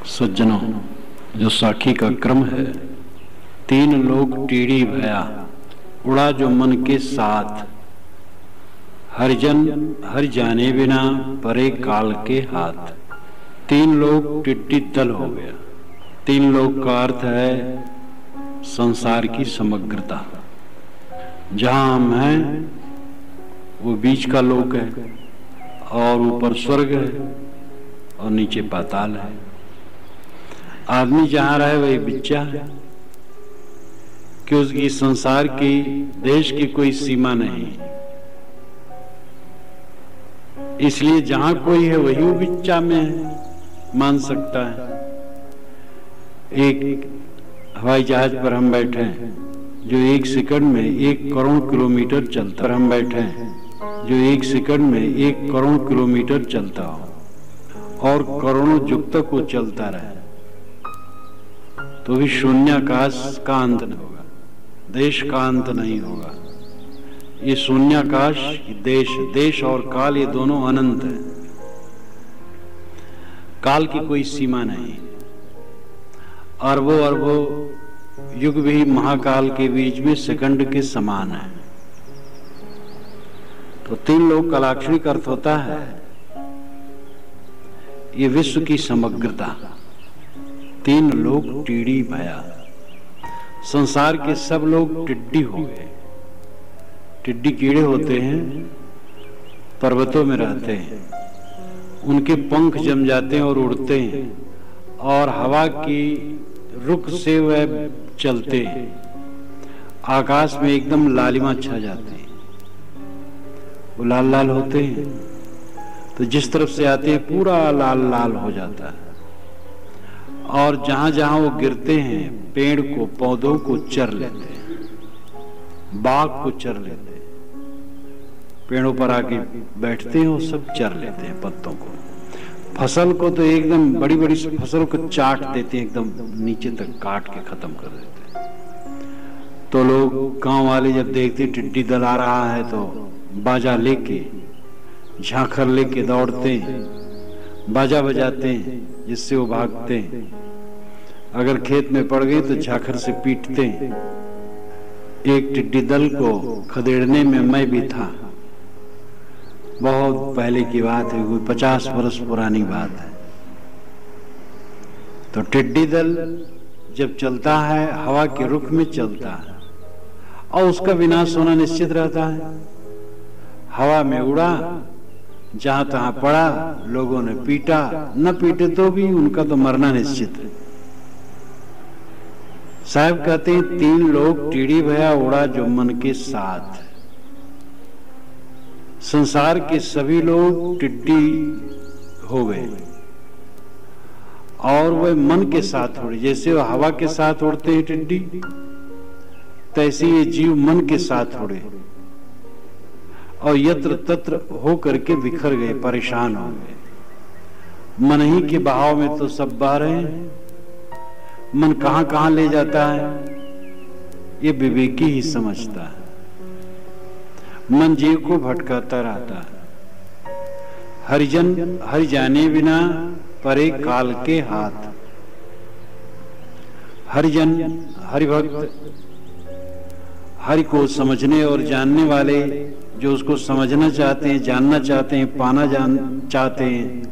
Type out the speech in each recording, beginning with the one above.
सज्जनों, जो साखी का क्रम है, तीन लोग टीढ़ी भया, उड़ा जो मन के साथ, हरिजन हर जाने बिना परे काल के हाथ। तीन लोग टिड्डी दल हो गया। तीन लोग का अर्थ है संसार की समग्रता। जहां हम हैं वो बीच का लोक है, और ऊपर स्वर्ग है और नीचे पाताल है। आदमी जहां रहे वही बिच्चा है, कि उसकी संसार की, देश की कोई सीमा नहीं। इसलिए जहां कोई है वही वो बिच्चा में है, मान सकता है। एक हवाई जहाज पर हम बैठे हैं जो 1 सेकंड में 1 करोड़ किलोमीटर चलता, हम बैठे हैं जो 1 सेकंड में 1 करोड़ किलोमीटर चलता हो और करोड़ों युग तक वो चलता रहे, तो भी शून्याकाश का अंत नहीं होगा, देश का अंत नहीं होगा। ये शून्याकाश, देश और काल, ये दोनों अनंत है। काल की कोई सीमा नहीं। अरबों अरबों युग भी महाकाल के बीच में सेकंड के समान है। तो तीन लोग का लाक्षणिक अर्थ होता है ये विश्व की समग्रता। तीन लोग टीढ़ी भया, संसार के सब लोग टिड्डी हो गए। टिड्डी कीड़े होते हैं, पर्वतों में रहते हैं, उनके पंख जम जाते हैं और उड़ते हैं, और हवा की रुख से वह चलते हैं। आकाश में एकदम लालिमा छा जाती है, वो लाल लाल होते हैं, तो जिस तरफ से आते हैं पूरा लाल लाल हो जाता है। और जहां जहां वो गिरते हैं, पेड़ को, पौधों को चर लेते हैं, बाग को चर लेते हैं, पेड़ों पर आके बैठते हैं, वो सब चर लेते हैं पत्तों को। फसल को तो एकदम बड़ी बड़ी फसल को चाट देते हैं, एकदम नीचे तक काट के खत्म कर देते हैं। तो लोग, गांव वाले जब देखते टिड्डी दल आ रहा है तो बाजा लेके, झांखर लेके दौड़ते हैं, बाजा बजाते हैं, जिससे वो भागते हैं। अगर खेत में पड़ गए तो झांखर से पीटते हैं। एक टिड्डी दल को खदेड़ने में मैं भी था। बहुत पहले की बात है, कोई 50 वर्ष पुरानी बात है। तो टिड्डी दल जब चलता है, हवा के रुख में चलता है, और उसका विनाश होना निश्चित रहता है। हवा में उड़ा, जहां तहां पड़ा, लोगों ने पीटा, न पीटे तो भी उनका तो मरना निश्चित है। साहब कहते हैं तीन लोग टीढ़ी भया, उड़ा जो मन के साथ। संसार के सभी लोग टिड्डी हो गए, और वह मन के साथ उड़े। जैसे वह हवा के साथ उड़ते हैं टिड्डी, तैसे ये जीव मन के साथ उड़े और यत्र तत्र हो करके बिखर गए, परेशान हो गए। मन ही के बहाव में तो सब बह रहे हैं। मन कहां कहां ले जाता है ये विवेकी ही समझता है। मन जीव को भटकाता रहता है। हरिजन हरि जाने बिना परे काल के हाथ। हरिजन, हरिभक्त, हरि को समझने और जानने वाले, जो उसको समझना चाहते हैं, जानना चाहते हैं, पाना चाहते हैं।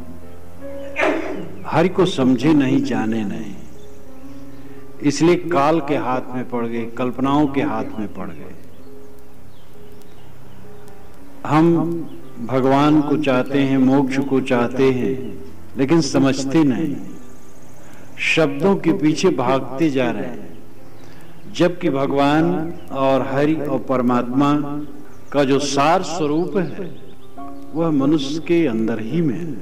हरि को समझे नहीं, जाने नहीं, इसलिए काल के हाथ में पड़ गए, कल्पनाओं के हाथ में पड़ गए। हम भगवान को चाहते हैं, मोक्ष को चाहते हैं, लेकिन समझते नहीं, शब्दों के पीछे भागते जा रहे हैं। जबकि भगवान और हरि और परमात्मा का जो सार स्वरूप है वह मनुष्य के अंदर ही में है।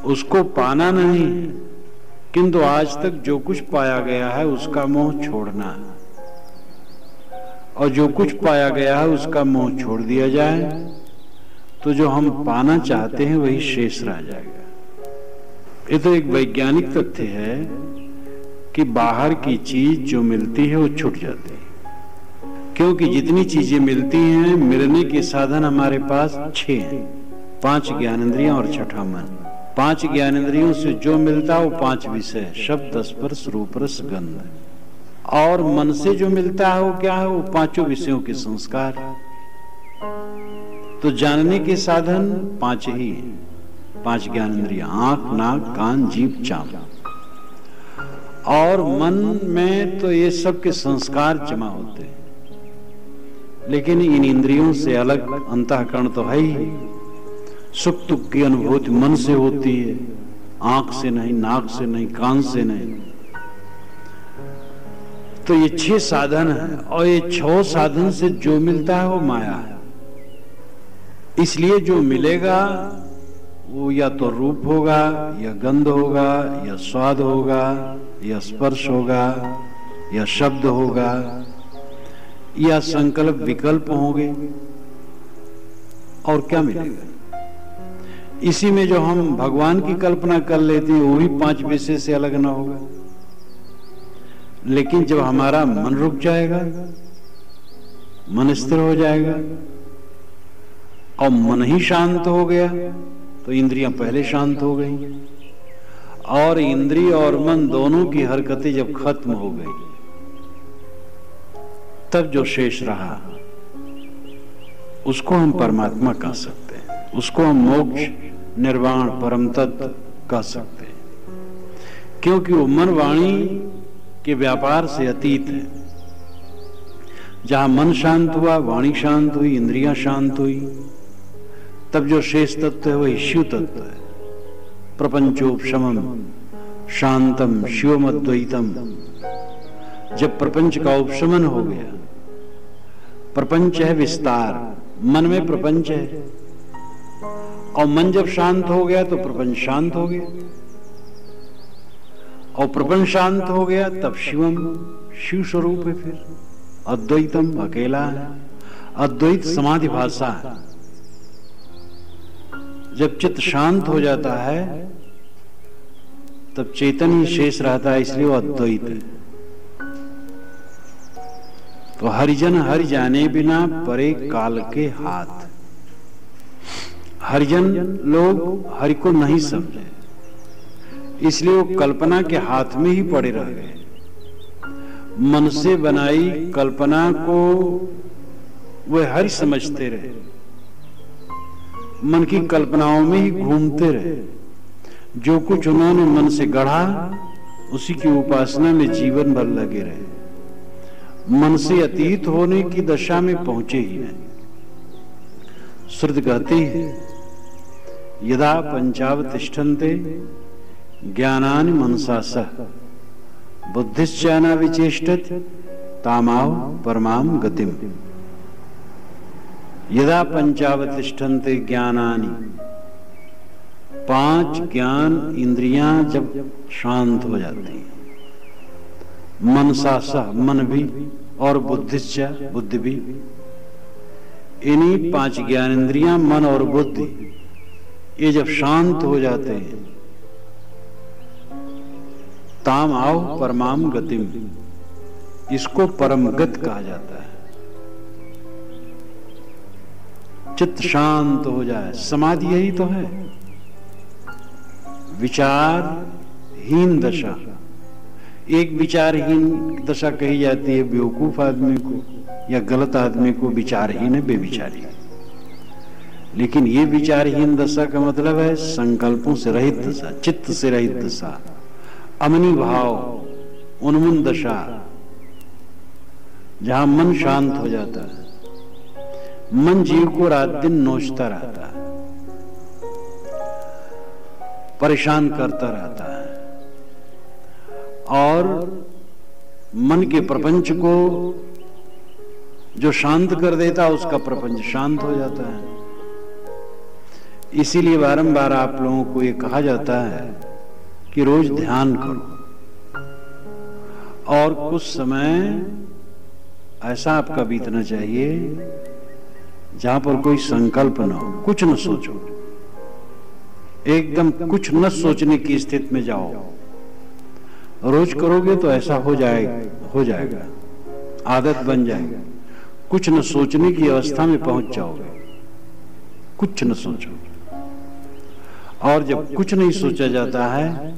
उसको पाना नहीं, किंतु आज तक जो कुछ पाया गया है उसका मोह छोड़ना है, और जो कुछ पाया गया है उसका मोह छोड़ दिया जाए तो जो हम पाना चाहते हैं वही शेष रह जाएगा। ये तो एक वैज्ञानिक तथ्य है कि बाहर की चीज जो मिलती है वो छूट जाती है, क्योंकि जितनी चीजें मिलती हैं, मिलने के साधन हमारे पास 6 हैं, 5 ज्ञानेंद्रियां और 6ठा मन। 5 ज्ञानेंद्रियों से जो मिलता है वो 5 विषय, शब्द, स्पर्श, रूप, रस, गंध। और मन से जो मिलता है वो क्या है? वो 5 विषयों के संस्कार। तो जानने के साधन 5 ही हैं, 5 ज्ञानेंद्रियां, आंख, नाक, कान, जीभ, चाम। और मन में तो ये सब के संस्कार जमा होते हैं, लेकिन इन इंद्रियों से अलग अंतःकरण तो है ही। सुख दुख की अनुभूति मन से होती है, आंख से नहीं, नाक से नहीं, कान से नहीं। तो ये 6 साधन है, और ये 6 साधन से जो मिलता है वो माया है। इसलिए जो मिलेगा वो या तो रूप होगा, या गंध होगा, या स्वाद होगा, या स्पर्श होगा, या शब्द होगा, या संकल्प विकल्प होंगे। और क्या मिलेगा? इसी में जो हम भगवान की कल्पना कर लेते हैं वो भी 5 विषय से अलग ना होगा। लेकिन जब हमारा मन रुक जाएगा, मन स्थिर हो जाएगा और मन ही शांत हो गया, तो इंद्रियां पहले शांत हो गई। और इंद्रिय और मन दोनों की हरकतें जब खत्म हो गई, तब जो शेष रहा उसको हम परमात्मा कह सकते हैं, उसको हम मोक्ष, निर्वाण, परम तत्व कह सकते हैं। क्योंकि वो मन वाणी के व्यापार से अतीत है। जहां मन शांत हुआ, वाणी शांत हुई, इंद्रियां शांत हुई, तब जो शेष तत्व है वही शिव तत्व है। प्रपंचोपशमम शांतम शिवम अद्वैतम। जब प्रपंच का उपशमन हो गया, प्रपंच है विस्तार, मन में प्रपंच है, और मन जब शांत हो गया तो प्रपंच शांत हो गया, और प्रपंच शांत हो गया तब शिवम, शिव स्वरूप है। फिर अद्वैतम, अकेला है। अद्वैत समाधि भाषा है। जब चित्त शांत हो जाता है तब चेतन ही शेष रहता है, इसलिए वो अद्वैत है। तो हरिजन हरि जाने बिना परे काल के हाथ। हरिजन लोग हरि को नहीं समझे, इसलिए वो कल्पना के हाथ में ही पड़े रह गए। मन से बनाई कल्पना को वे हरि समझते रहे, मन की कल्पनाओं में ही घूमते रहे। जो कुछ उन्होंने मन से गढ़ा उसी की उपासना में जीवन भर लगे रहे, मन से अतीत होने की दशा में पहुंचे ही नहीं। श्रुति कहती है, यदा पंचावतिष्ठन्ते ज्ञानानि मनसा सह बुद्धिश्चाना विचेष्टत तामाव परमाम गतिम। यदा पंचावतिष्ठन्ते ज्ञानानि, 5 ज्ञान इंद्रियां जब शांत हो जाती हैं, मनसा सह, मन भी, और बुद्धिश्चा, बुद्धि भी। इन्हीं 5 ज्ञान इंद्रियां, मन और बुद्धि, ये जब शांत हो जाते हैं, ताम आओ परमाम गतिम, इसको परम गत कहा जाता है। चित्त शांत हो जाए, समाधि यही तो है। विचारहीन दशा, एक विचारहीन दशा कही जाती है बेवकूफ आदमी को या गलत आदमी को, विचारहीन है, बेविचारी। लेकिन ये विचारहीन दशा का मतलब है संकल्पों से रहित दशा, चित्त से रहित दशा, अमनी भाव, उन्मूलन दशा, जहां मन शांत हो जाता है। मन जीव को रात दिन नोचता रहता है, परेशान करता रहता है, और मन के प्रपंच को जो शांत कर देता उसका प्रपंच शांत हो जाता है। इसीलिए बारंबार आप लोगों को ये कहा जाता है कि रोज ध्यान करो, और कुछ समय ऐसा आपका बीतना चाहिए जहां पर कोई संकल्प न हो, कुछ न सोचो, एकदम कुछ न सोचने की स्थिति में जाओ। रोज करोगे तो ऐसा हो जाएगा, आदत बन जाएगा, कुछ न सोचने की अवस्था में पहुंच जाओगे, कुछ न सोचो। और जब कुछ नहीं सोचा जाता है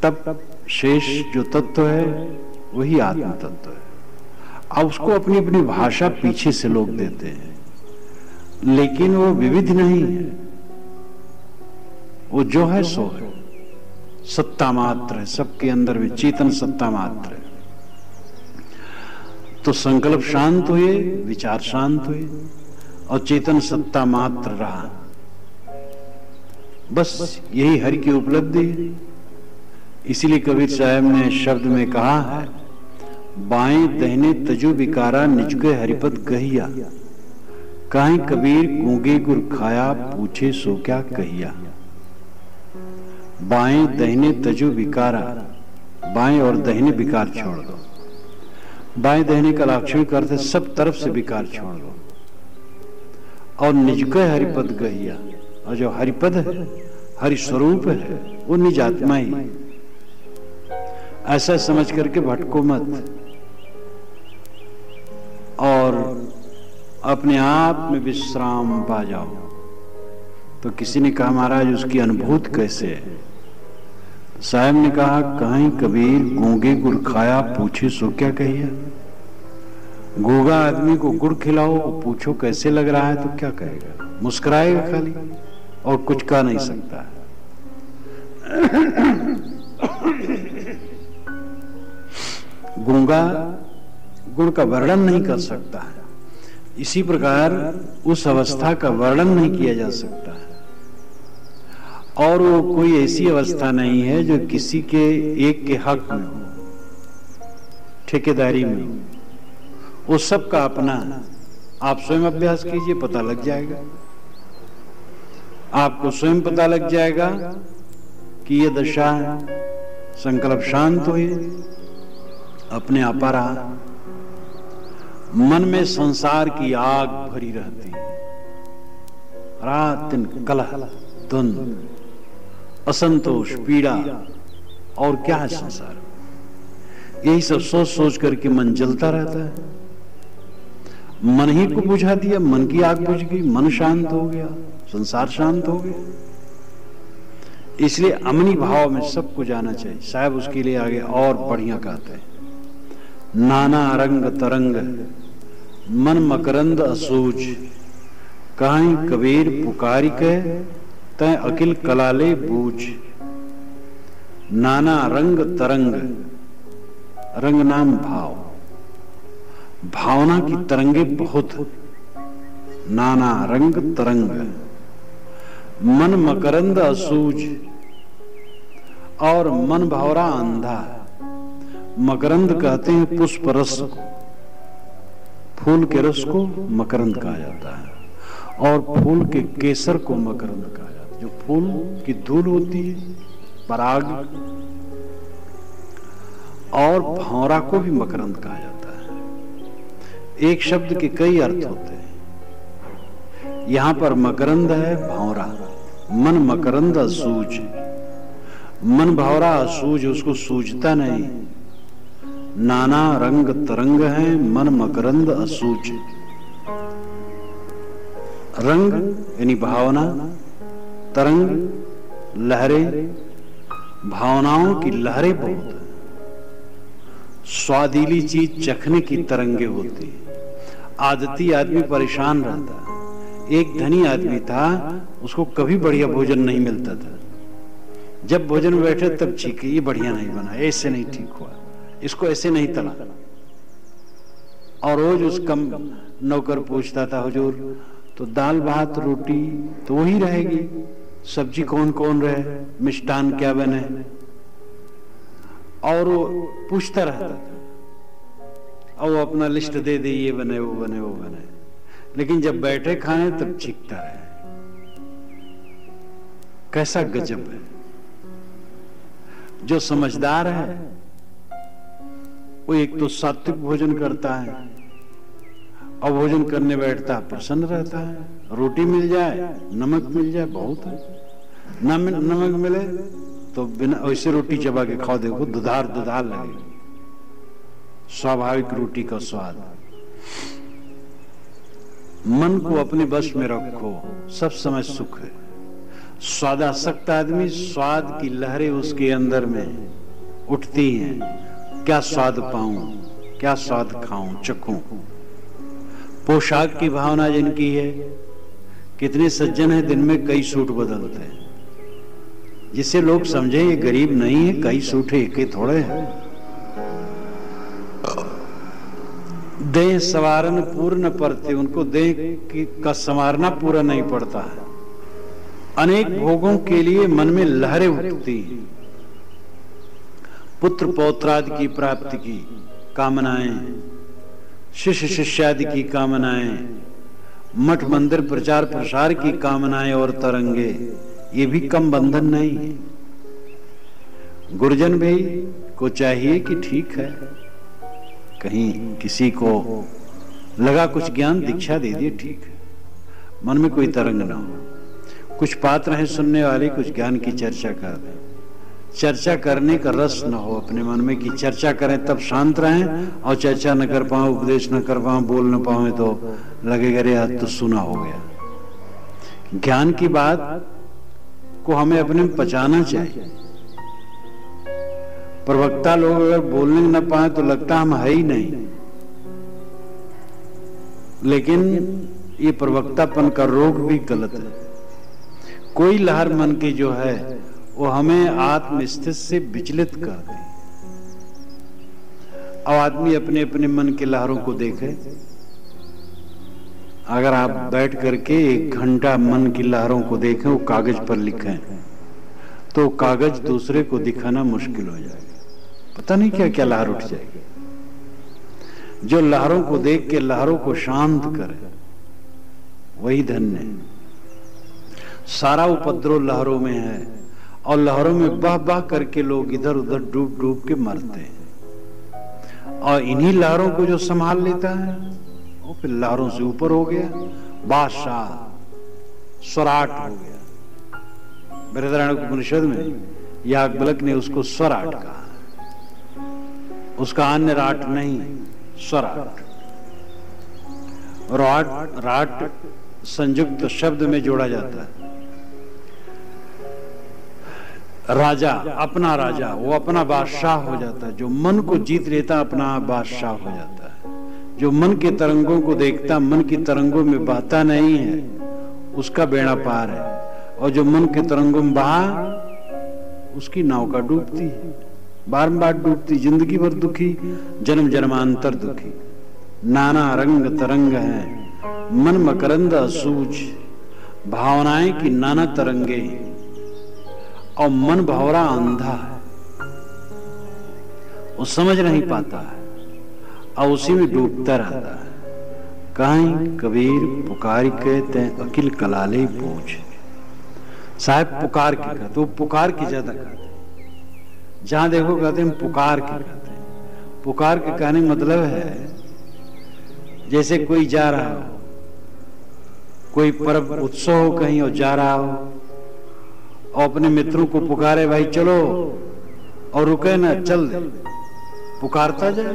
तब शेष जो तत्व है वही आत्म तत्व है। अब उसको अपनी अपनी भाषा पीछे से लोग देते हैं, लेकिन वो विविध नहीं है, वो जो है सो है, सत्ता मात्र है, सबके अंदर में चेतन सत्ता मात्र है। तो संकल्प शांत हुए, विचार शांत हुए और चेतन सत्ता मात्र रहा। बस यही हरि की उपलब्धि है। इसीलिए कबीर साहब ने शब्द में कहा है, बाएं दहने तजु विकारा निजके हरिपद कहिया, काहे कबीर गूंगे गुर खाया पूछे सो क्या कहिया। बाएं दहने तजु विकारा, बाएं और दहने विकार छोड़ दो। बाएं दहने का लाक्षणिक अर्थ है सब तरफ से विकार छोड़ दो। और निजके हरिपद कहिया, और जो हरिपद है, हरि स्वरूप है, वो निज आत्मा ही। ऐसा समझ करके भटको मत और अपने आप में विश्राम पा जाओ। तो किसी ने कहा, महाराज उसकी अनुभूति कैसे है? साहब ने कहा, कहीं कबीर गूंगे गुड़ खाया पूछे सो क्या कहिए। गूंगा आदमी को गुड़ खिलाओ, पूछो कैसे लग रहा है, तो क्या कहेगा? मुस्कुराएगा खाली और कुछ कह नहीं सकता है। गूंगा गुण का वर्णन नहीं कर सकता है, इसी प्रकार उस अवस्था का वर्णन नहीं किया जा सकता है। और वो कोई ऐसी अवस्था नहीं है जो किसी के एक के हक में हो, ठेकेदारी में हो। वो सबका अपना। आप स्वयं अभ्यास कीजिए, पता लग जाएगा। आपको स्वयं पता लग जाएगा कि ये दशा है। संकल्प शांत हुए, अपने आप रहा। मन में संसार की आग भरी रहती है, रात दिन कलह, द्वंद, असंतोष, पीड़ा, और क्या है संसार? यही सब सोच सोच करके मन जलता रहता है। मन ही को बुझा दिया, मन की आग बुझ गई, मन शांत हो गया, संसार शांत हो गया। इसलिए अमनी भाव में सबको जाना चाहिए। साहब उसके लिए आगे और बढ़िया कहते हैं, नाना रंग तरंग मन मकरंद असूझ, कहीं कबीर पुकारी के तय अकिल कलाले बूझ। नाना रंग तरंग, रंग नाम भाव, भावना की तरंगे बहुत। नाना रंग तरंग मन मकरंद असूझ, और मन भौरा अंधा। मकरंद कहते हैं पुष्प रस को, फूल के रस को मकरंद कहा जाता है, और फूल के केसर को मकरंद कहा जाता है। जो फूल की धूल होती है, पराग, और भौरा को भी मकरंद कहा जाता है। एक शब्द के कई अर्थ होते हैं। यहां पर मकरंद है, भौरा। मन मकरंद असूझ, मन भौरा असूझ, उसको सूझता नहीं। नाना रंग तरंग है, मन मकरंद असूझ। रंग यानी भावना, तरंग लहरें, भावनाओं की लहरें बहुत है। स्वादिली चीज चखने की तरंगे होती है। आदती आदमी परेशान रहता है। एक धनी आदमी था, उसको कभी बढ़िया भोजन नहीं मिलता था। जब भोजन में बैठे तब चीखे, ये बढ़िया नहीं बना, ऐसे नहीं ठीक हुआ, इसको ऐसे नहीं तला। और रोज उसका नौकर पूछता था, हुजूर तो दाल भात रोटी तो वही रहेगी, सब्जी कौन कौन रहे, मिष्टान क्या बने, और वो पूछता रहता था। और वो अपना लिस्ट दे दे, ये बने वो बने वो बने। लेकिन जब बैठे खाने तब चीखता रहे। कैसा गजब है। जो समझदार है वो एक तो सात्विक भोजन करता है, और भोजन करने बैठता है प्रसन्न रहता है। रोटी मिल जाए, नमक मिल जाए, बहुत है। नमक मिले तो बिना वैसे रोटी चबा के खाओ, देखो दुधार दुधार लगेगी। स्वाभाविक रोटी का स्वाद। मन को अपने बस में रखो, सब समय सुख है। स्वादासक्त आदमी, स्वाद की लहरें उसके अंदर में उठती हैं। क्या स्वाद पाऊं, क्या स्वाद खाऊं, चखूं। पोशाक की भावना जिनकी है, कितने सज्जन हैं दिन में कई सूट बदलते हैं, जिससे लोग समझे ये गरीब नहीं है, कई सूट है, एक थोड़े हैं। देह सवारन पूर्ण परते, उनको देह का संवारना पूरा नहीं पड़ता है। अनेक भोगों के लिए मन में लहरें उठती हैं। पुत्र पौत्रादि की प्राप्ति की कामनाएं, शिष्य शिष्यादि की कामनाएं, मठ मंदिर प्रचार प्रसार की कामनाएं और तरंगे, ये भी कम बंधन नहीं है। गुरुजन भाई को चाहिए कि ठीक है, कहीं किसी को लगा कुछ ज्ञान दीक्षा दे दिए, ठीक है, मन में कोई तरंग ना हो। कुछ पात्र हैं सुनने वाले, कुछ ज्ञान की चर्चा कर दें, चर्चा करने का रस न हो अपने मन में कि चर्चा करें तब शांत रहें, और चर्चा न कर पाऊं, उपदेश न कर पाऊं, बोल न पाऊं तो लगेगा रे आज तो सुना हो गया। ज्ञान की बात को हमें अपने में पचाना चाहिए। प्रवक्ता लोग अगर बोलने न पाए तो लगता हम है ही नहीं, लेकिन ये प्रवक्तापन का रोग भी गलत है। कोई लहर मन की जो है वो हमें आत्मस्थित से विचलित कर दे। अब आदमी अपने अपने मन के लहरों को देखे। अगर आप बैठ करके 1 घंटा मन की लहरों को देखें, वो कागज पर लिखें, तो कागज दूसरे को दिखाना मुश्किल हो जाएगा। पता नहीं क्या क्या लहर उठ जाएगी। जो लहरों को देख के लहरों को शांत करे, वही धन्य है। सारा उपद्रव लहरों में है, और लहरों में बह बह करके लोग इधर उधर डूब डूब के मरते हैं। और इन्हीं लहरों को जो संभाल लेता है वो फिर लहरों से ऊपर हो गया, बादशाह, स्वराट हो गया। बृहदारण्यक उपनिषद में याज्ञवल्क्य ने उसको स्वराट कहा, उसका अन्य राट नहीं, स्वराट। राट संयुक्त शब्द में जोड़ा जाता है। राजा, अपना राजा, वो अपना बादशाह हो जाता है। जो मन को जीत लेता अपना बादशाह हो जाता है। जो मन के तरंगों को देखता, मन की तरंगों में बहता नहीं है, उसका बेड़ा पार है। और जो मन के तरंगों में बहा, उसकी नाव का डूबती है, बारंबार डूबती, जिंदगी भर दुखी, जन्म जन्मांतर दुखी। नाना रंग तरंग है, मन मकरंद असूझ, भावनाएं की नाना तरंगे, और मन भौरा अंधा है, वो समझ नहीं पाता है और उसी में डूबता रहता है। कहीं कबीर पुकार के ते अकिल कलाले पूछ। साहब पुकार के कहते, वो पुकार के ज्यादा कहते, जहां देखो कहते हैं पुकार के कहते हैं। पुकार के कहने मतलब है जैसे कोई जा रहा हो, कोई पर्व उत्सव हो कहीं और जा रहा हो, और अपने मित्रों को पुकारे, भाई चलो, और रुके ना, चल दे, पुकारता जाए।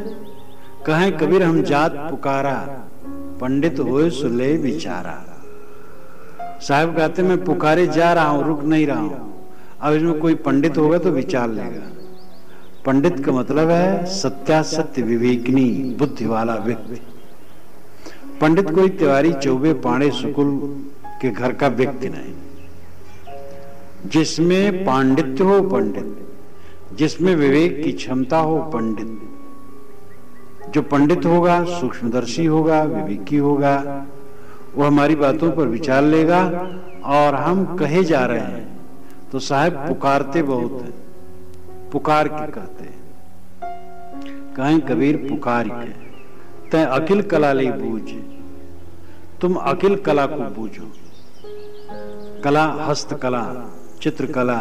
कहें कबीर हम जात पुकारा, पंडित होए सुले विचारा। साहब कहते मैं पुकारे जा रहा हूं, रुक नहीं रहा हूं। अब इसमें कोई पंडित होगा तो विचार लेगा। पंडित का मतलब है सत्यासत्य विवेकनी बुद्धि वाला व्यक्ति। पंडित कोई तिवारी चौबे पाड़े सुकुल के घर का व्यक्ति नहीं, जिसमें पांडित्य हो पंडित, जिसमें विवेक की क्षमता हो पंडित। जो पंडित होगा सूक्ष्मदर्शी होगा, विवेकी होगा, वो हमारी बातों पर विचार लेगा। और हम कहे जा रहे हैं तो साहब पुकारते बहुत हैं, पुकार के कहते हैं। कहें कबीर पुकार के तय अकिल कला ले बूझ, तुम अकिल कला को बूझो। कला, हस्तकला, चित्रकला,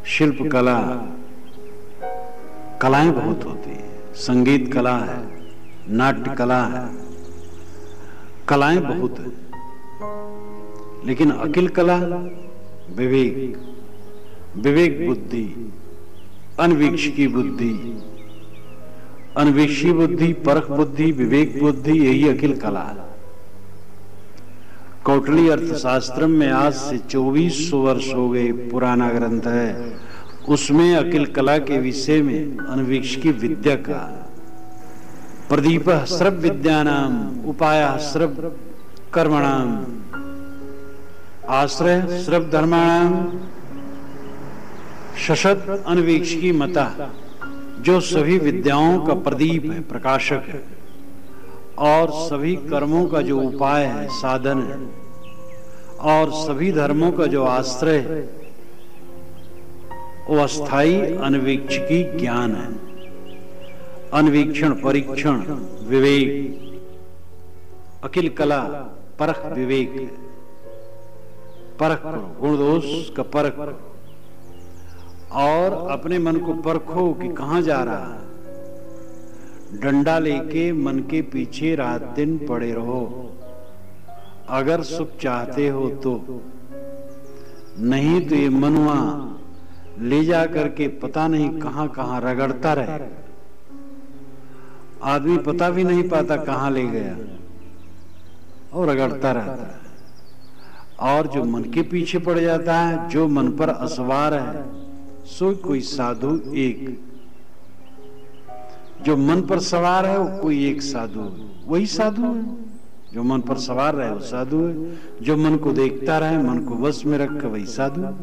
शिल्प कला, कलाएं बहुत होती है। संगीत कला है, नाट्य कला है, कलाएं बहुत है। लेकिन अकिल कला विवेक, विवेक बुद्धि, अनवीक्षी बुद्धि, अनवीक्षी बुद्धि, परख बुद्धि, विवेक बुद्धि, यही अकिल कला है। कौटिल्य अर्थशास्त्र में आज से 2400 वर्ष हो गए, पुराना ग्रंथ है। उसमें अकिल कला के विषय में अनवीक्षिकी विद्या का प्रदीप स्रव विद्यानाम उपाय स्रव कर्मणाम आश्रय स्रव धर्माणाम शशत अनवीक्षिकी मता, जो सभी विद्याओं का प्रदीप है, प्रकाशक है, और सभी कर्मों का जो उपाय है, साधन है, और सभी धर्मों का जो आश्रय है, वो अस्थाई अनवीक्षिकी ज्ञान है। अनवीक्षण, परीक्षण, विवेक, अकिल कला परख विवेक है। परख करो, गुण दोष का परख करो, और अपने मन को परखो कि कहां जा रहा है। डंडा लेके मन के पीछे रात दिन पड़े रहो, अगर सुख चाहते हो तो, नहीं तो ये मनुआ ले जा करके पता नहीं कहां कहां रगड़ता रहे। आदमी पता भी नहीं पाता कहां ले गया, और रगड़ता रहता है। और जो मन के पीछे पड़ जाता है, जो मन पर असवार है, सो कोई साधु एक। जो मन पर सवार है वो कोई एक साधु है, वही साधु है। जो मन पर सवार रहे वो साधु है। जो मन को देखता रहे, मन को वश में रखे, वही साधु है।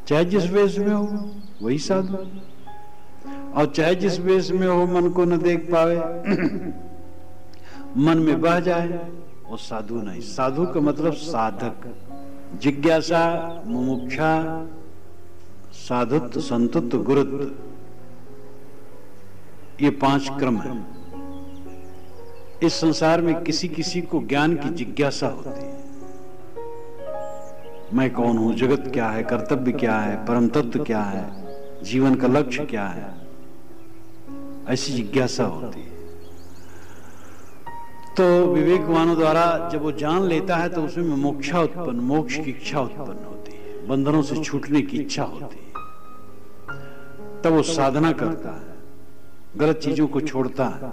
चाहे जिस वेश में हो वही साधु, और चाहे जिस वेश में हो मन को न देख पावे, मन में बह जाए, वो साधु नहीं। साधु का मतलब साधक, जिज्ञासा, मुमुक्षा, साधुत्व, संतुत्व, गुरुत्व, ये 5 क्रम है। इस संसार में किसी किसी को ज्ञान की जिज्ञासा होती है। मैं कौन हूं, जगत क्या है, कर्तव्य क्या है, परम तत्व क्या है, जीवन का लक्ष्य क्या है, ऐसी जिज्ञासा होती है। तो विवेकवानों द्वारा जब वो जान लेता है तो उसमें मोक्षा उत्पन्न, मोक्ष की इच्छा उत्पन्न होती है, बंधनों से छूटने की इच्छा होती है। तब वो साधना करता है, गलत चीजों को छोड़ता है,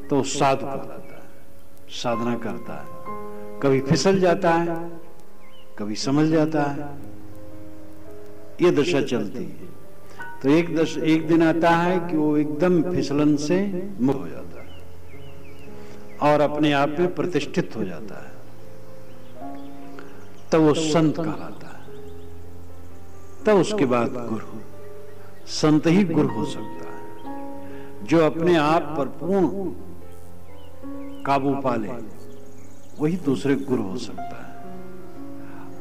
तो वो साधु कहलाता है, साधना करता है। कभी फिसल जाता है, कभी समझ जाता है, ये दशा चलती है। तो एक दिन आता है कि वो एकदम फिसलन से मुक्त हो जाता है और अपने आप में प्रतिष्ठित हो जाता है, तब वो संत कहलाता है। तब उसके बाद गुरु, संत ही गुरु हो सकता है। जो अपने आप पर पूर्ण काबू पा ले, वही दूसरे गुरु हो सकता है।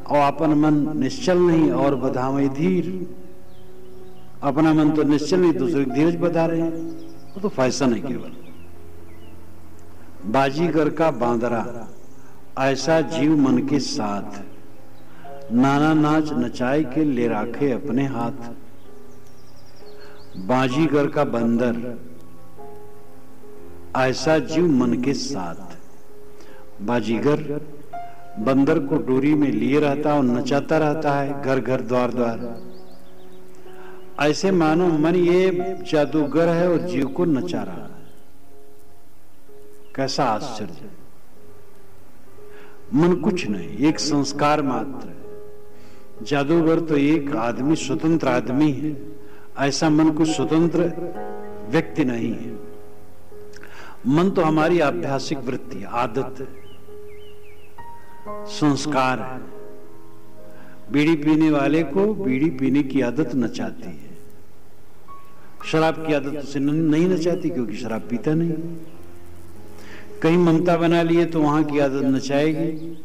और अपन मन निश्चल नहीं और बधावे धीर, अपना मन तो निश्चल नहीं, दूसरे धीरज बता रहे हैं, वो तो फैशन है केवल। बाजीगर का बांदरा, ऐसा जीव मन के साथ, नाना नाच नचाए के ले राखे अपने हाथ। बाजीगर का बंदर, ऐसा जीव मन के साथ। बाजीगर बंदर को डोरी में लिए रहता और नचाता रहता है घर घर द्वार द्वार। ऐसे मानो मन ये जादूगर है और जीव को नचा रहा है। कैसा आश्चर्य! मन कुछ नहीं, एक संस्कार मात्र है। जादूगर तो एक आदमी, स्वतंत्र आदमी है, ऐसा मन कुछ स्वतंत्र व्यक्ति नहीं है। मन तो हमारी आभ्यासिक वृत्ति, आदत है, संस्कार है। बीड़ी पीने वाले को बीड़ी पीने की आदत नचाती है, शराब की आदत उसे नहीं नचाती, क्योंकि शराब पीता नहीं। कहीं ममता बना लिए तो वहां की आदत नचाएगी,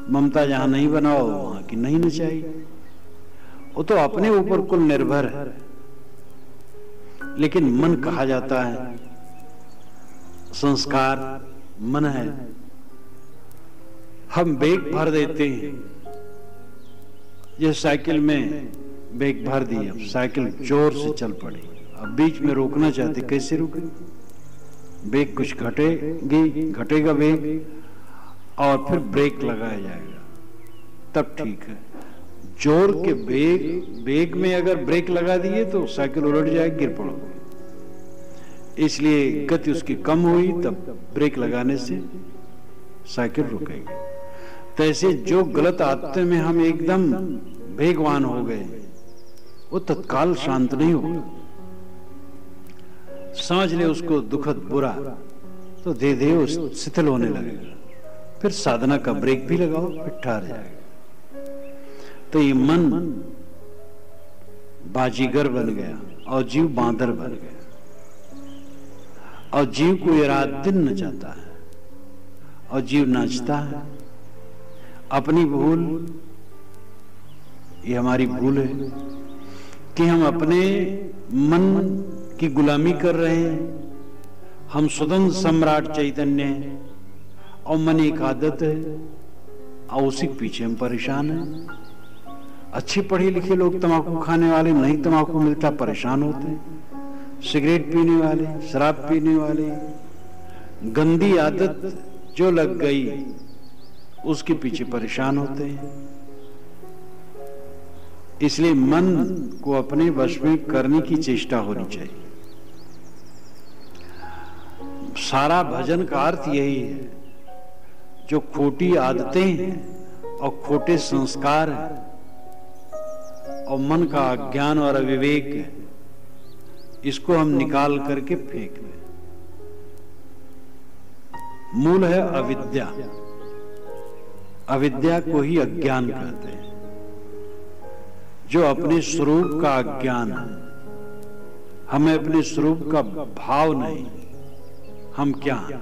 ममता जहां नहीं बनाओ वहां की नहीं नचाएगी। वो तो अपने ऊपर कुल निर्भर है। लेकिन मन कहा जाता है, संस्कार मन है। हम ब्रेक भर देते हैं, ये साइकिल में ब्रेक भर दिए, अब साइकिल जोर से चल पड़ी, अब बीच में रोकना चाहते, कैसे रुके? ब्रेक कुछ घटेगा वेग, और फिर ब्रेक लगाया जाएगा, तब ठीक है। जोर के बेग में अगर ब्रेक लगा दिए तो साइकिल उलट जाएगी, गिर पड़ोगे। इसलिए गति उसकी कम हुई, तब ब्रेक लगाने से साइकिल रुकेगी। तैसे जो गलत आदतें में हम एकदम वेगवान हो गए वो तत्काल शांत नहीं होगा। समझ ले उसको दुखद बुरा तो धीरे धीरे वो शिथिल होने लगेगा, फिर साधना का ब्रेक भी लगाओ, फिर ठहर जाएगा। तो ये मन बाजीगर बन गया और जीव बांदर बन गया, और जीव को ये रात दिन नचाता है और जीव नाचता है। अपनी भूल, ये हमारी भूल है कि हम अपने मन की गुलामी कर रहे हैं। हम स्वतंत्र सम्राट चैतन्य हैं और मन एक आदत है और उसी के पीछे हम परेशान हैं। अच्छे पढ़े लिखे लोग तंबाकू खाने वाले, नहीं तंबाकू मिलता परेशान होते हैं। सिगरेट पीने वाले, शराब पीने वाले, गंदी आदत जो लग गई उसके पीछे परेशान होते हैं। इसलिए मन को अपने वश में करने की चेष्टा होनी चाहिए। सारा भजन का अर्थ यही है, जो खोटी आदतें हैं और खोटे संस्कार हैं और मन का अज्ञान और अविवेक है, इसको हम निकाल करके फेंक दें। मूल है अविद्या। अविद्या को ही अज्ञान कहते हैं, जो अपने स्वरूप का अज्ञान है। हमें अपने स्वरूप का भाव नहीं, हम क्या हैं।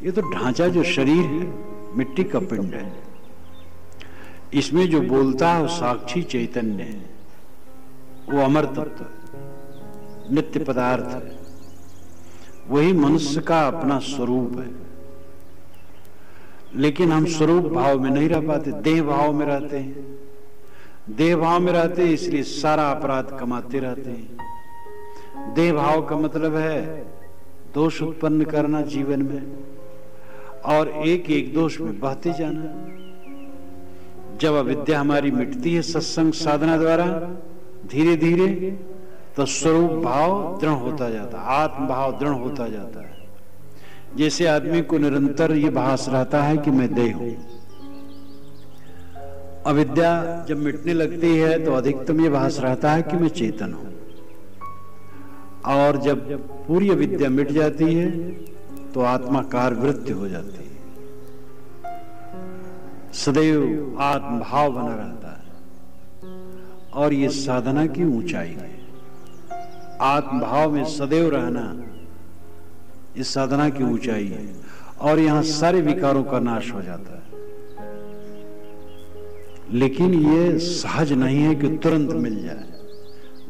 ये तो ढांचा जो शरीर है मिट्टी का पिंड है, इसमें जो बोलता है वो साक्षी चैतन्य है, वो अमर तत्व है, नित्य पदार्थ है। वही मनुष्य का अपना स्वरूप है। लेकिन हम स्वरूप भाव में नहीं रह पाते, देह भाव में रहते हैं। देह भाव में रहते हैं इसलिए सारा अपराध कमाते रहते हैं। देह भाव का मतलब है दोष उत्पन्न करना जीवन में और एक एक दोष में बहते जाना। जब अविद्या हमारी मिटती है सत्संग साधना द्वारा धीरे धीरे, तो स्वरूप भाव दृढ़ होता जाता है, आत्म भाव दृढ़ होता जाता है। जैसे आदमी को निरंतर ये भास रहता है कि मैं देह हूं। अविद्या जब मिटने लगती है तो अधिकतम ये भास रहता है कि मैं चेतन हूं। और जब पूरी अविद्या मिट जाती है तो आत्माकार वृत्ति हो जाती है। सदैव आत्म भाव बना रहता है और ये साधना की ऊंचाई है। आत्म भाव में सदैव रहना इस साधना की ऊंचाई है और यहां सारे विकारों का नाश हो जाता है। लेकिन ये सहज नहीं है कि तुरंत मिल जाए।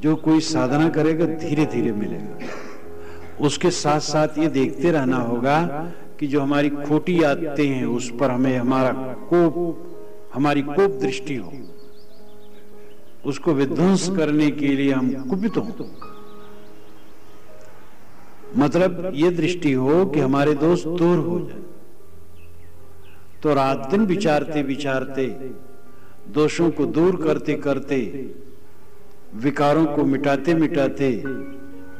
जो कोई साधना करेगा धीरे धीरे मिलेगा। उसके साथ साथ ये देखते रहना होगा कि जो हमारी खोटी आदतें हैं उस पर हमें हमारी कोप दृष्टि हो, उसको विध्वंस करने के लिए हम कुपित हों। मतलब ये दृष्टि हो कि हमारे दोष दूर हो जाए। तो रात दिन विचारते विचारते, दोषों को दूर करते करते, विकारों को मिटाते मिटाते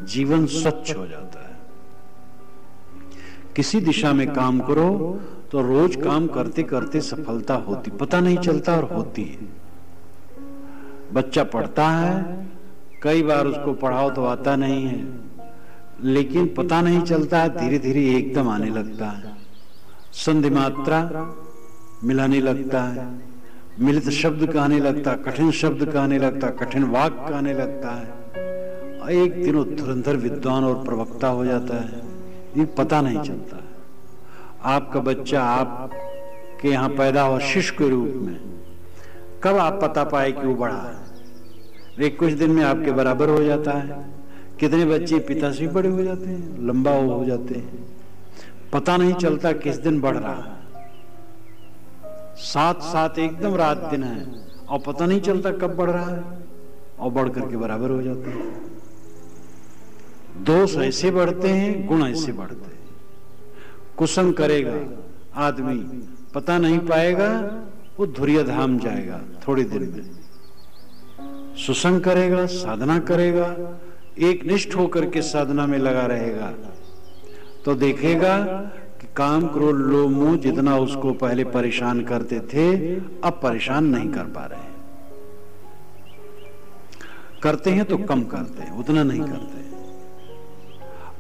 जीवन स्वच्छ हो जाता है। किसी दिशा में काम करो तो रोज काम करते करते सफलता होती, पता नहीं चलता और होती है। बच्चा पढ़ता है, कई बार उसको पढ़ाओ तो आता नहीं है, लेकिन पता नहीं चलता है, धीरे धीरे एकदम आने लगता है। संधि मात्रा मिलाने लगता है, मिलित शब्द कहने लगता, कठिन शब्द कहने लगता, कठिन वाक्य कहने लगता है और एक दिन धुरंधर विद्वान और प्रवक्ता हो जाता है। ये पता नहीं चलता है। आपका बच्चा आपके यहाँ पैदा हो शिष्य के रूप में, कब आप पता पाए कि वो बड़ा है? वे कुछ दिन में आपके बराबर हो जाता है। कितने बच्चे पिता से बड़े हो जाते हैं, लंबा हो जाते हैं, पता नहीं चलता किस दिन बढ़ रहा है। साथ साथ एकदम रात दिन है और पता नहीं चलता कब बढ़ रहा है और बढ़ करके बराबर हो जाते हैं। दोष ऐसे बढ़ते हैं, गुण ऐसे बढ़ते हैं। कुसंग करेगा आदमी, पता नहीं पाएगा, वो धुरिया धाम जाएगा थोड़े दिन में। सुसंग करेगा, साधना करेगा, एक निष्ठ होकर के साधना में लगा रहेगा तो देखेगा कि काम, क्रोध, लोभ, मोह जितना उसको पहले परेशान करते थे अब परेशान नहीं कर पा रहे। करते हैं तो कम करते हैं, उतना नहीं करते।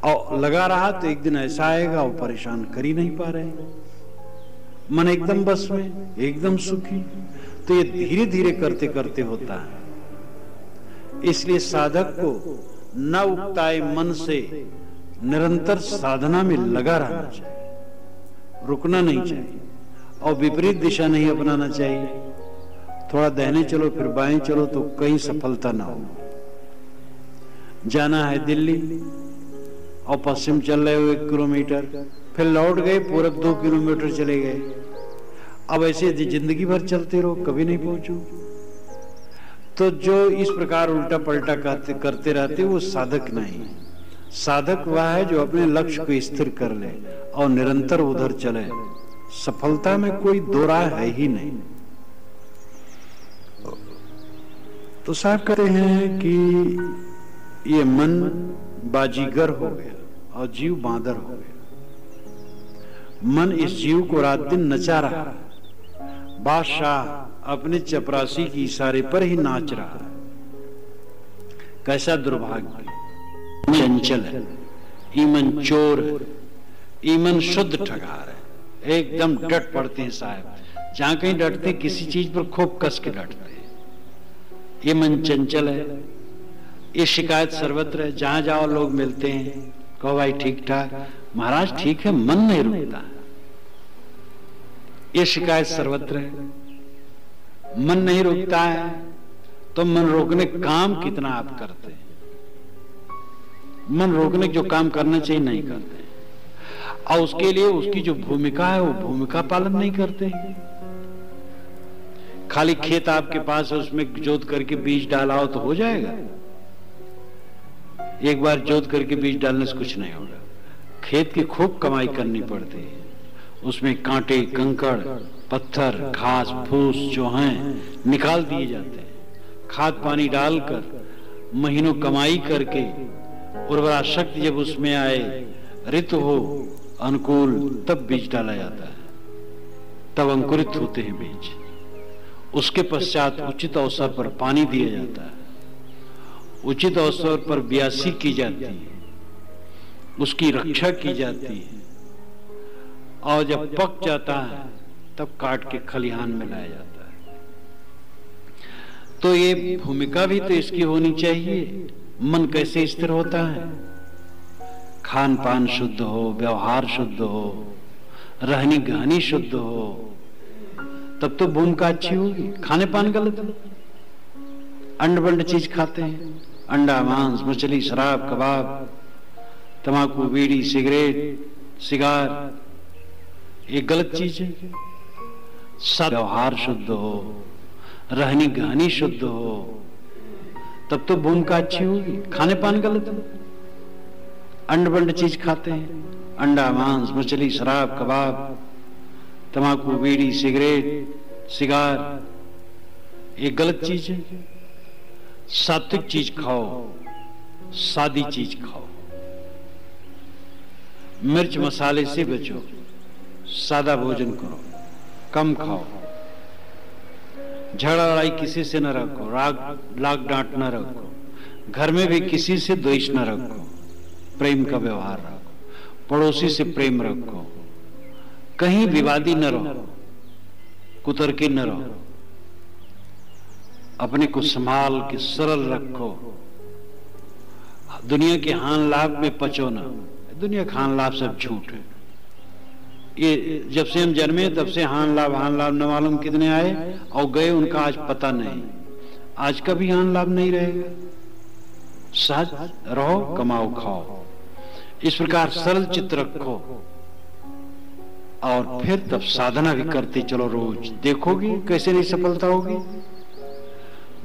और लगा रहा तो एक दिन ऐसा आएगा वो परेशान कर ही नहीं पा रहे, मन एकदम बस में, एकदम सुखी। तो ये धीरे धीरे करते करते होता है। इसलिए साधक को न उकताए मन से निरंतर साधना में लगा रहना चाहिए, रुकना नहीं चाहिए और विपरीत दिशा नहीं अपनाना चाहिए। थोड़ा दाहिने चलो फिर बाएं चलो तो कहीं सफलता ना हो। जाना है दिल्ली और पश्चिम चल रहे हो 1 किलोमीटर, फिर लौट गए पूरब 2 किलोमीटर चले गए। अब ऐसे जिंदगी भर चलते रहो, कभी नहीं पहुंचो। तो जो इस प्रकार उल्टा पलटा करते रहते वो साधक नहीं। साधक वह है जो अपने लक्ष्य को स्थिर कर ले और निरंतर उधर चले। सफलता में कोई दो राय है ही नहीं। तो साहब कहते हैं कि ये मन बाजीगर हो गया और जीव बांदर हो गया। मन इस जीव को रात दिन नचा रहा, बादशाह अपने चपरासी की इशारे पर ही नाच रहा। कैसा दुर्भाग्य! चंचल है, ईमन चोर है, ईमन शुद्ध ठगार है। एकदम डट पड़ते हैं साहब, जहां कहीं डटते किसी चीज पर खूब कस के डटते हैं। ये मन चंचल है, ये शिकायत सर्वत्र है। जहां जाओ लोग मिलते हैं, कहो भाई ठीक ठाक, महाराज ठीक है, मन नहीं रुकता। ये शिकायत सर्वत्र है, मन नहीं रुकता है। तो मन रोकने काम कितना आप करते हैं? मन रोकने जो काम करना चाहिए नहीं करते, और उसके लिए उसकी जो भूमिका है वो भूमिका पालन नहीं करते। खाली खेत आपके पास है, उसमें जोत करके बीज डाला हो तो हो जाएगा? एक बार जोत करके बीज डालने से कुछ नहीं होगा। खेत की खूब कमाई करनी पड़ती है, उसमें कांटे, कंकड़, पत्थर, घास फूस जो हैं निकाल दिए जाते हैं। खाद पानी डालकर महीनों कमाई करके उर्वरा शक्ति जब उसमें आए, ऋतु हो अनुकूल, तब बीज डाला जाता है, तब अंकुरित होते हैं बीज। उसके पश्चात उचित अवसर पर पानी दिया जाता है, उचित अवसर पर ब्यासी की जाती है, उसकी रक्षा की जाती है, और जब पक जाता है तब काट के खलिहान में लाया जाता है। तो ये भूमिका भी तो इसकी होनी चाहिए। मन कैसे स्थिर होता है? खान पान शुद्ध हो, व्यवहार शुद्ध हो, रहनी गहनी शुद्ध हो, तब तो भूमिका अच्छी होगी। खाने पान गलत है, अंड बंड चीज खाते हैं, अंडा, मांस, मछली, शराब, कबाब, तंबाकू, बीड़ी, सिगरेट, सिगार, ये गलत चीज है। व्यवहार शुद्ध हो, रहनी गहनी शुद्ध हो, तब तो भूमिका अच्छी होगी। खाने पान गलत है, अंड बंड चीज खाते हैं, अंडा, मांस, मछली, शराब, कबाब, तंबाकू, बीड़ी, सिगरेट, सिगार, ये गलत चीज है। सात्विक चीज खाओ, सादी चीज खाओ, मिर्च मसाले से बचो, सादा भोजन करो, कम खाओ, झगड़ा लड़ाई किसी से न रखो, राग लाग डांट न रखो, घर में भी किसी से द्वेष न रखो, प्रेम का व्यवहार रखो, पड़ोसी से प्रेम रखो, कहीं विवादी न रहो, कुतर्की न रहो, अपने को संभाल के सरल रखो। दुनिया के हान लाभ में पचो ना, दुनिया का हान लाभ सब झूठ है। ये जब से हम जन्मे तब से हान लाभ न मालूम कितने आए और गए, उनका आज पता नहीं। आज का भी हान लाभ नहीं रहेगा। सहज रहो, कमाओ, खाओ, इस प्रकार सरल चित्त रखो और फिर तब साधना भी करते चलो। रोज देखोगे कैसे नहीं सफलता होगी।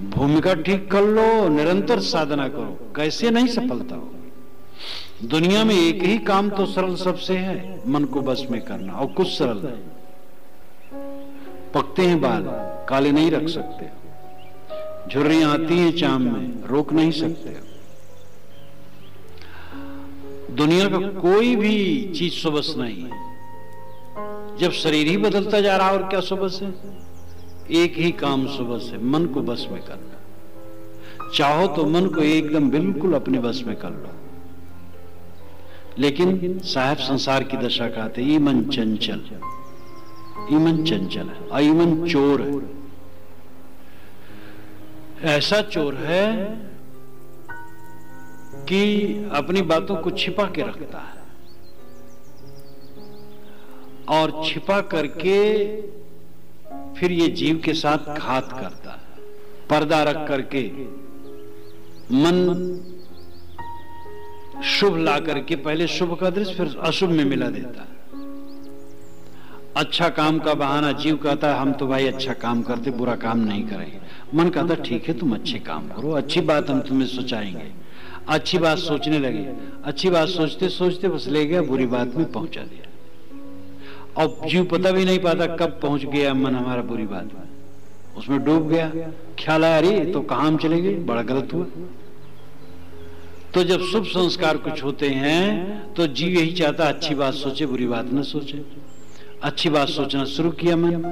भूमिका ठीक कर लो, निरंतर साधना करो, कैसे नहीं सफलता होगी। दुनिया में एक ही काम तो सरल सबसे है, मन को बस में करना, और कुछ सरल है। पकते हैं बाल, काले नहीं रख सकते, झुर्रियां आती हैं चाम में, रोक नहीं सकते। दुनिया का कोई भी चीज सुबस नहीं है, जब शरीर ही बदलता जा रहा और क्या सुबह से? एक ही काम सुबह से, मन को बस में करना। चाहो तो मन को एकदम बिल्कुल अपने बस में कर लो, लेकिन साहब संसार की दशा कहते ये मन चंचल, ये मन चंचल है और ये मन चोर है। ऐसा चोर है कि अपनी बातों को छिपा के रखता है और छिपा करके फिर ये जीव के साथ घात करता है। पर्दा रख करके मन शुभ ला करके पहले शुभ का दृश्य फिर अशुभ में मिला देता है। अच्छा काम का बहाना, जीव कहता है हम तो भाई अच्छा काम करते, बुरा काम नहीं करेंगे। मन कहता ठीक है तुम अच्छे काम करो, अच्छी बात हम तुम्हें सोचाएंगे। अच्छी बात सोचने लगे, अच्छी बात सोचते सोचते बस ले गया, बुरी बात में पहुंचा दिया और जीव पता भी नहीं पाता कब पहुंच गया मन हमारा बुरी बात में, उसमें डूब गया। ख्याल आया अरे तो कहां हम चले गए, बड़ा गलत हुआ। तो जब शुभ संस्कार कुछ होते हैं तो जीव यही चाहता अच्छी बात सोचे, बुरी बात न सोचे। अच्छी बात सोचना शुरू किया मन,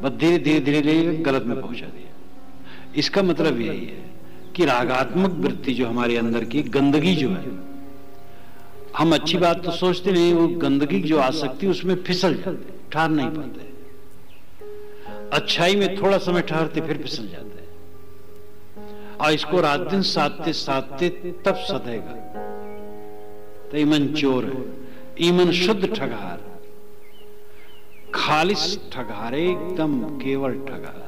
बस धीरे धीरे धीरे धीरे गलत में पहुंचा दिया। इसका मतलब यही है कि रागात्मक वृत्ति जो हमारे अंदर की गंदगी जो है, हम अच्छी बात तो सोचते नहीं, वो गंदगी जो आसक्ति उसमें फिसल जाते, ठहर नहीं पाते। अच्छाई में थोड़ा समय ठहरते फिर फिसल जाते और इसको रात दिन साधते साधते तब सधेगा। तो ईमन चोर है, ईमन शुद्ध ठगहार, खालिस ठगहार, एकदम केवल ठगहार।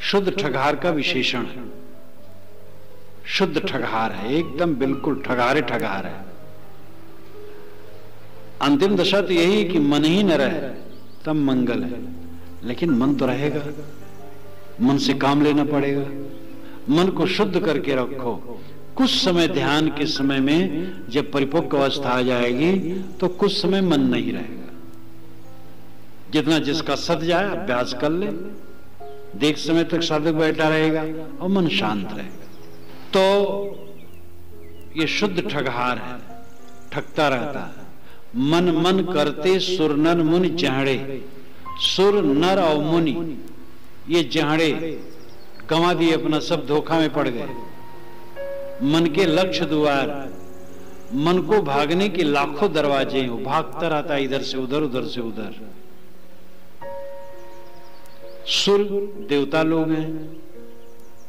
शुद्ध ठगहार का विशेषण है, शुद्ध ठगहार है, एकदम बिल्कुल ठगहारे ठगहार है। अंतिम दशा तो यही है कि मन ही न रहे तब मंगल है, लेकिन मन तो रहेगा, मन से काम लेना पड़ेगा। मन को शुद्ध करके रखो। कुछ समय ध्यान के समय में जब परिपक्व अवस्था आ जाएगी तो कुछ समय मन नहीं रहेगा। जितना जिसका सद जाए अभ्यास कर ले, देख समय तक साधक बैठा रहेगा और मन शांत रहेगा। तो ये शुद्ध ठगहार है, ठगता रहता है। मन मन करते सुर नर मुनि जहड़े, सुर नर और मुनि ये जहड़े गंवा दिए, अपना सब धोखा में पड़ गए। मन के लक्ष्य द्वार, मन को भागने के लाखों दरवाजे, वो भागता रहता है इधर से उधर, उधर से उधर। सुर देवता लोग हैं,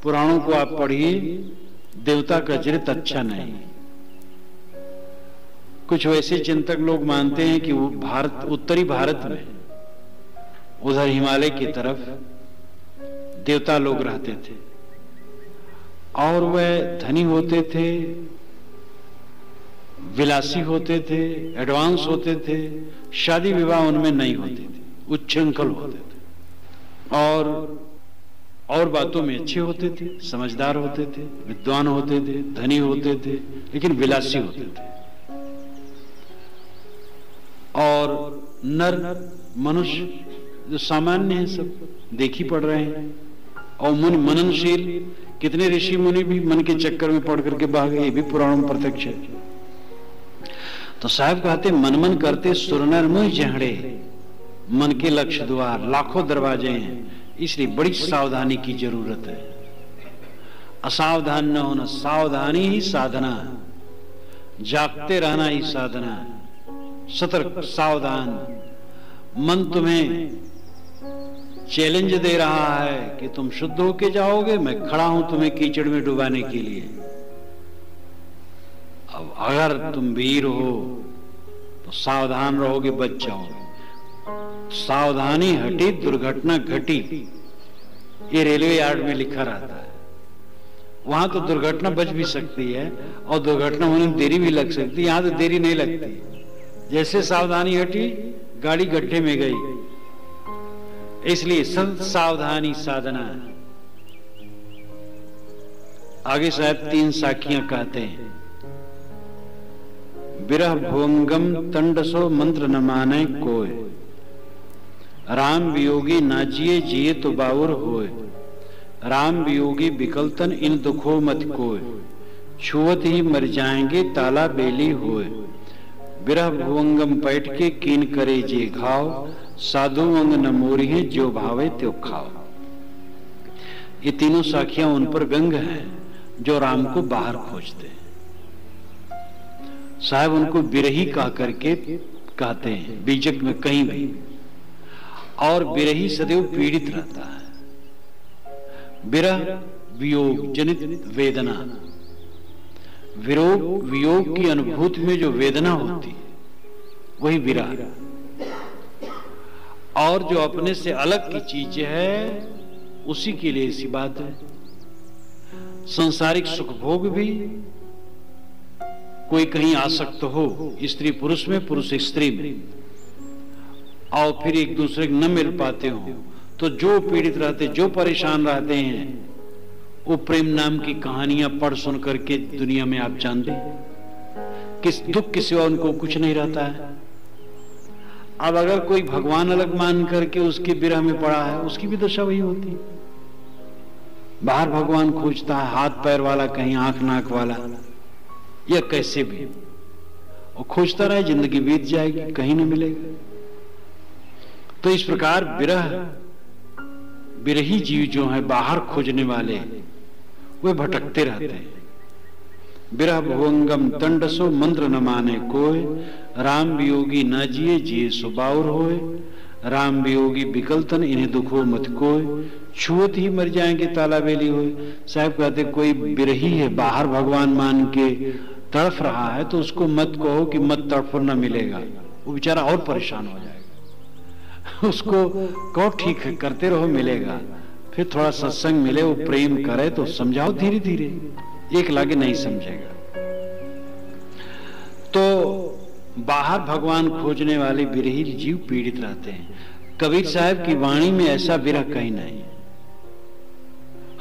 पुराणों को आप पढ़िए, देवता का चरित्र अच्छा नहीं। कुछ वैसे चिंतक लोग मानते हैं कि वो भारत, उत्तरी भारत में उधर हिमालय की तरफ देवता लोग रहते थे और वह धनी होते थे, विलासी होते थे, एडवांस होते थे, शादी विवाह उनमें नहीं होती थी, उच्छृंखल होते थे और बातों में अच्छे होते थे, समझदार होते थे, विद्वान होते थे, धनी होते थे, लेकिन विलासी होते थे। और नर मनुष्य जो सामान्य है, सब देखी पड़ रहे हैं। और मुनि मननशील, कितने ऋषि मुनि भी मन के चक्कर में पड़ करके भागे, ये भी पुराणों में प्रत्यक्ष है। तो साहब कहते मन मन करते सुरनर मुनि जहड़े, मन के लक्ष्य द्वार लाखों दरवाजे हैं, इसलिए बड़ी सावधानी की जरूरत है। असावधान न होना, सावधानी ही साधना, जागते रहना ही साधना। सतर्क, सावधान। मन तुम्हें चैलेंज दे रहा है कि तुम शुद्ध होके जाओगे, मैं खड़ा हूं तुम्हें कीचड़ में डुबाने के लिए। अब अगर तुम वीर हो तो सावधान रहोगे, बच जाओगे। सावधानी हटी दुर्घटना घटी, ये रेलवे यार्ड में लिखा रहता है। वहां तो दुर्घटना बच भी सकती है और दुर्घटना होने में देरी भी लग सकती है, यहां तो देरी नहीं लगती। जैसे सावधानी हटी गाड़ी गड्ढे में गई। इसलिए संत सावधानी साधना। आगे साहब 3 साखियां कहते हैं। विरह भुवंगम तंडसो मंत्र न माने कोय, राम वियोगी ना जिए जिए तो बाउर होए, राम वियोगी विकलतन इन दुखों मत कोय, छुअत ही मर जाएंगे ताला बेली होए, बिरह भुवंगम पैठ के कीन करे जे घाव, साधु अंग न मोरी है जो भावे त्यो खाओ। ये तीनों साखियां उन पर व्यंग हैं जो राम को बाहर खोजते हैं। साहब उनको बिरही कह करके कहते हैं बीजक में कहीं भी, और बिरही सदैव पीड़ित रहता है। बिरह वियोग जनित वेदना, वियोग की अनुभूति में जो वेदना होती है वही विरह। और जो अपने से अलग की चीज है उसी के लिए ऐसी बात है। सांसारिक सुख भोग भी कोई कहीं आसक्त हो, स्त्री पुरुष में, पुरुष स्त्री में, और फिर एक दूसरे को न मिल पाते हो, तो जो पीड़ित रहते, जो परेशान रहते हैं, वो प्रेम नाम की कहानियां पढ़ सुन करके दुनिया में आप जानते किस दुख के सिवा उनको कुछ नहीं रहता है। अब अगर कोई भगवान अलग मान करके उसके विरह में पड़ा है, उसकी भी दशा वही होती है। बाहर भगवान खोजता है, हाथ पैर वाला, कहीं आंख नाक वाला, या कैसे भी वो खोजता रहे, जिंदगी बीत जाएगी, कहीं नहीं मिलेगा। तो इस प्रकार बिरही जीव जो है बाहर खोजने वाले, वे भटकते रहते हैं। बिरह भुवंगम तंडसो मंत्र न माने कोय, राम वियोगी न जिए जिए सो बाउर होए। राम वियोगी विकलतन इन्हें दुखो मत कोय, छुअत ही मर जाएंगे ताला बेली होए। साहब कहते कोई बिरही है बाहर भगवान मान के तड़फ रहा है, तो उसको मत कहो कि मत तड़फो, न मिलेगा, वो बेचारा और परेशान हो जाएगा। उसको कहो ठीक है करते रहो, मिलेगा। फिर थोड़ा सत्संग मिले, वो प्रेम करे तो समझाओ धीरे धीरे, एक लागे नहीं समझेगा। तो बाहर भगवान खोजने वाले बिरही जीव पीड़ित रहते हैं। कबीर साहब की वाणी में ऐसा विरह कहीं नहीं।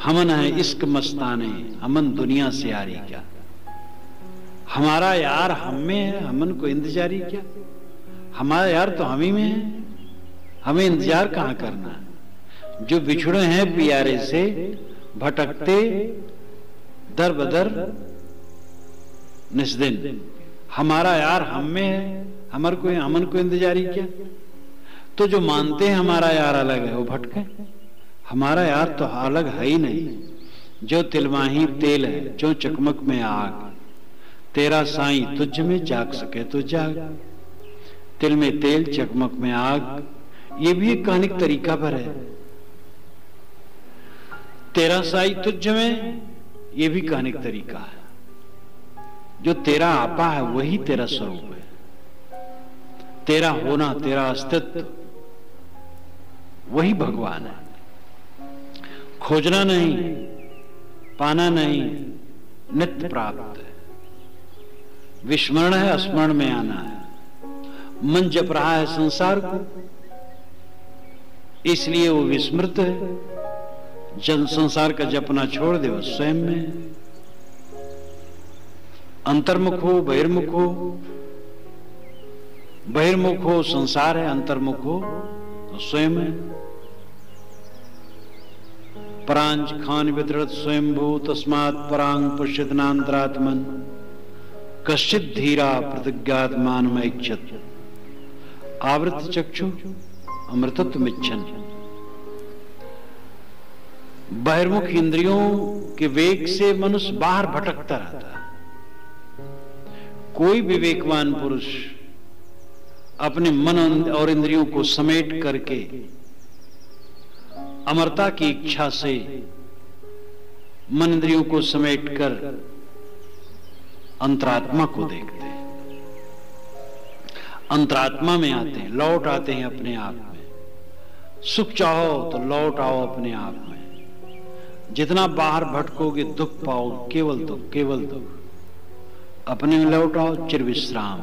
हमन है इश्क मस्ताने, हमन दुनिया से यारी क्या, हमारा यार हम में है, हमन को इंतजारी क्या। हमारा यार तो हम ही में है, हमें इंतजार कहां करना है। जो बिछड़े हैं प्यारे से, भटकते दर बदर निस्दिन, हमारा यार हम में है, हमन को इंतजारी क्या। तो जो मानते हैं हमारा यार अलग है, वो भटके। हमारा यार तो अलग है ही नहीं। जो तिलमाही तेल है, जो चकमक में आग, तेरा साईं तुझ में जाग सके तो जाग। तिल में तेल, चकमक में आग, ये भी एक कहानी तरीका पर है। तेरा साईं तुझ में, ये भी कहानी तरीका है। जो तेरा आपा है वही तेरा स्वरूप है। तेरा होना, तेरा अस्तित्व वही भगवान है। खोजना नहीं, पाना नहीं, नित्य प्राप्त है। विस्मरण है, स्मरण में आना है। मन जप रहा है संसार को, इसलिए वो विस्मृत है। जन संसार का जपना छोड़ दे, वो स्वयं में अंतर्मुख हो, बहिर्मुख हो। बहिर्मुख हो संसार है, अंतर्मुख हो तो स्वयं है। परांच खान विदृत स्वयंभू, तस्मात् परांग पश्यतनांतरात्मन, कश्चित धीरा प्रतिज्ञात्मानमैक्षत, आवृत चक्षु अमृतत्वमिच्छन्। बहिर्मुख इंद्रियों के वेग से मनुष्य बाहर भटकता रहता है। कोई विवेकवान पुरुष अपने मन और इंद्रियों को समेट करके अमरता की इच्छा से मन इंद्रियों को समेटकर अंतरात्मा को देखते हैं, अंतरात्मा में आते हैं, लौट आते हैं अपने आप में। सुख चाहो तो लौट आओ अपने आप में। जितना बाहर भटकोगे दुख पाओगे, केवल दुख, केवल दुख। अपने में लौट आओ, चिर विश्राम।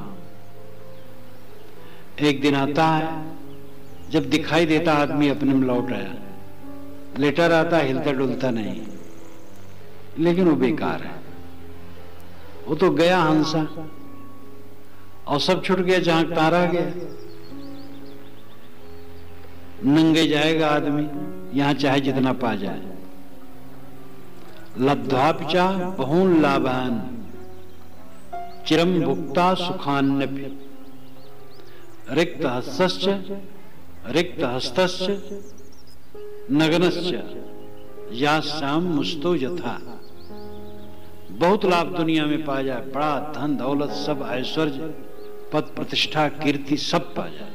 एक दिन आता है जब दिखाई देता आदमी अपने में लौट आया, लेटा रहता, हिलता डुलता नहीं, लेकिन वो बेकार है। वो तो गया हंसा, और सब छूट गया, झांकता रह गया। नंगे जाएगा आदमी, यहां चाहे जितना पा जाए। लब्ध्वापिचा बहुन लाभान, चिरम भुक्ता सुखान्य। रिक्त हस्तश्च रिक्त हस्तश्च नग्नश्च यासाम मुस्तो यथा। बहुत लाभ दुनिया में पाया जाए, बड़ा धन दौलत सब ऐश्वर्य पद प्रतिष्ठा कीर्ति सब पा जाए,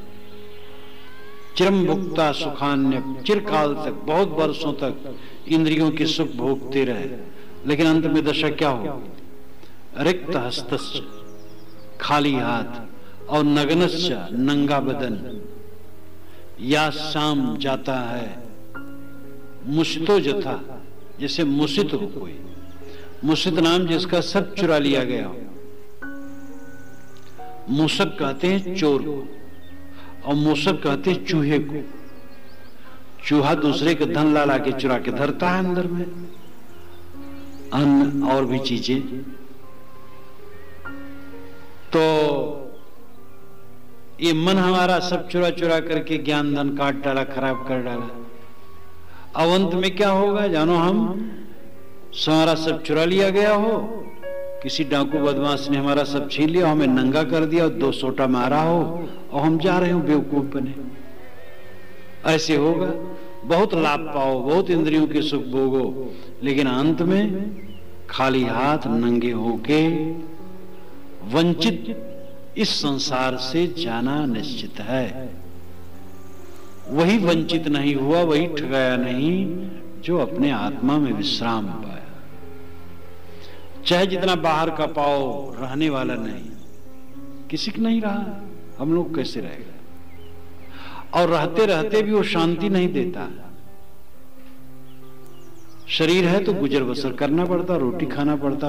चिरम भुक्ता सुखान्य, चिरकाल तक बहुत वर्षों तक इंद्रियों के सुख भोगते रहे, लेकिन अंत में दशा क्या हो? रिक्त हस्तश्च, खाली हाथ, और नग्नश्च, नंगा बदन, या शाम जाता है मुसितो जथा, जैसे मुसित हो कोई, मुसित नाम जिसका सब चुरा लिया गया हो। मूसक कहते हैं चोर को, और मूसक कहते हैं चूहे को। चूहा दूसरे के धन ला के चुरा के धरता है अंदर में, अन्न और भी चीजें। तो ये मन हमारा सब चुरा चुरा करके ज्ञान धन काट डाला, खराब कर डाला। अब अंत में क्या होगा जानो? हम हमारा सब चुरा लिया गया हो, किसी डाकू बदमाश ने हमारा सब छीन लिया, हमें नंगा कर दिया, 2 सोटा मारा हो, और हम जा रहे हो बेवकूफ बने। ऐसे होगा। बहुत लाभ पाओ, बहुत इंद्रियों के सुख भोगो, लेकिन अंत में खाली हाथ नंगे होके वंचित इस संसार से जाना निश्चित है। वही वंचित नहीं हुआ, वही ठगाया नहीं जो अपने आत्मा में विश्राम पाया। चाहे जितना बाहर का पाओ, रहने वाला नहीं, किसी का नहीं रहा, हम लोग कैसे रह गए? और रहते रहते भी वो शांति नहीं देता। शरीर है तो गुजर बसर करना पड़ता, रोटी खाना पड़ता,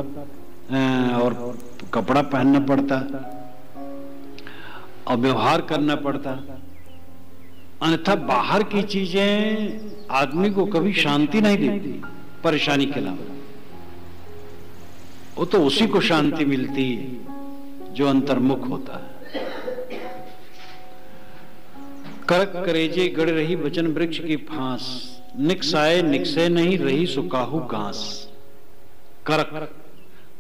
और कपड़ा पहनना पड़ता, और व्यवहार करना पड़ता। अन्यथा बाहर की चीजें आदमी को कभी शांति नहीं देती, परेशानी के अलावा। वो तो उसी को शांति मिलती जो अंतर्मुख होता है। करक करेजे गड़ रही वचन वृक्ष की फांस, निक्साए निक्से नहीं रही सुकाहू घास। करक,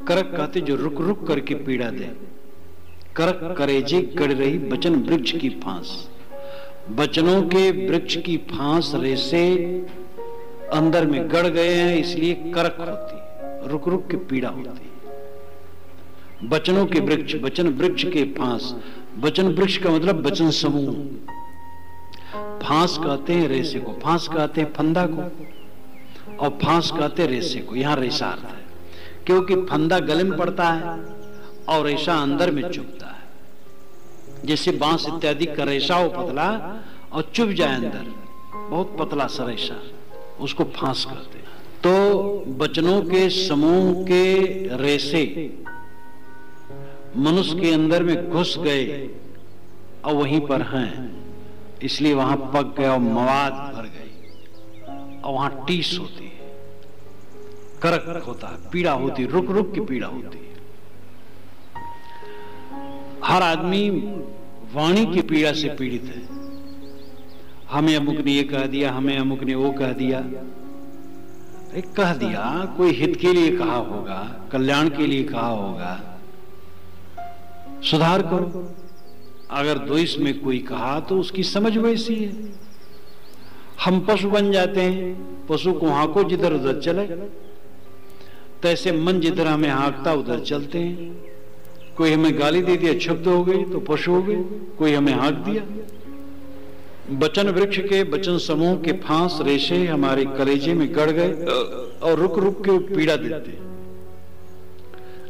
करक कहते जो रुक रुक करके पीड़ा दे। करक करेजे गड़ रही वचन वृक्ष की फांस, वचनों के वृक्ष की फांस रेसे अंदर में गड़ गए हैं, इसलिए करक होती है, रुक रुक के पीड़ा होती है। वचनों के वृक्ष, वचन वृक्ष के फांस, वचन वृक्ष का मतलब वचन समूह। फांस कहते हैं रेसे को, फांस कहते हैं फंदा को, और फांस कहते हैं रेसे को। यहां रेशा अर्थ है, क्योंकि फंदा गले में पड़ता है और रेशा अंदर में चुभता है। जैसे बांस इत्यादि का रेशा हो पतला और चुभ जाए अंदर, बहुत पतला सा रेशा, उसको फांस कहते हैं। तो वचनों के समूह के रेशे मनुष्य के अंदर में घुस गए और वहीं पर हैं, इसलिए वहां पक गया और मवाद भर गई, और वहां टीस होती है, करक होता है, पीड़ा होती है, रुक रुक की पीड़ा होती है। हर आदमी वाणी की पीड़ा से पीड़ित है। हमें अमुक ने ये कह दिया, हमें अमुक ने वो कह दिया। कह दिया, कोई हित के लिए कहा होगा, कल्याण के लिए कहा होगा, सुधार करो। अगर द्वेष में कोई कहा तो उसकी समझ वैसी है। हम पशु बन जाते हैं, पशु को हाँको जिधर उधर चले, तैसे मन जिधर हमें हाँकता उधर चलते हैं। कोई हमें गाली दे दिया, क्षुब्ध हो गई तो पशु हो गए, कोई हमें हाँक दिया। वचन वृक्ष के वचन समूह के फांस रेशे हमारे कलेजे में गड़ गए और रुक रुक के पीड़ा देते।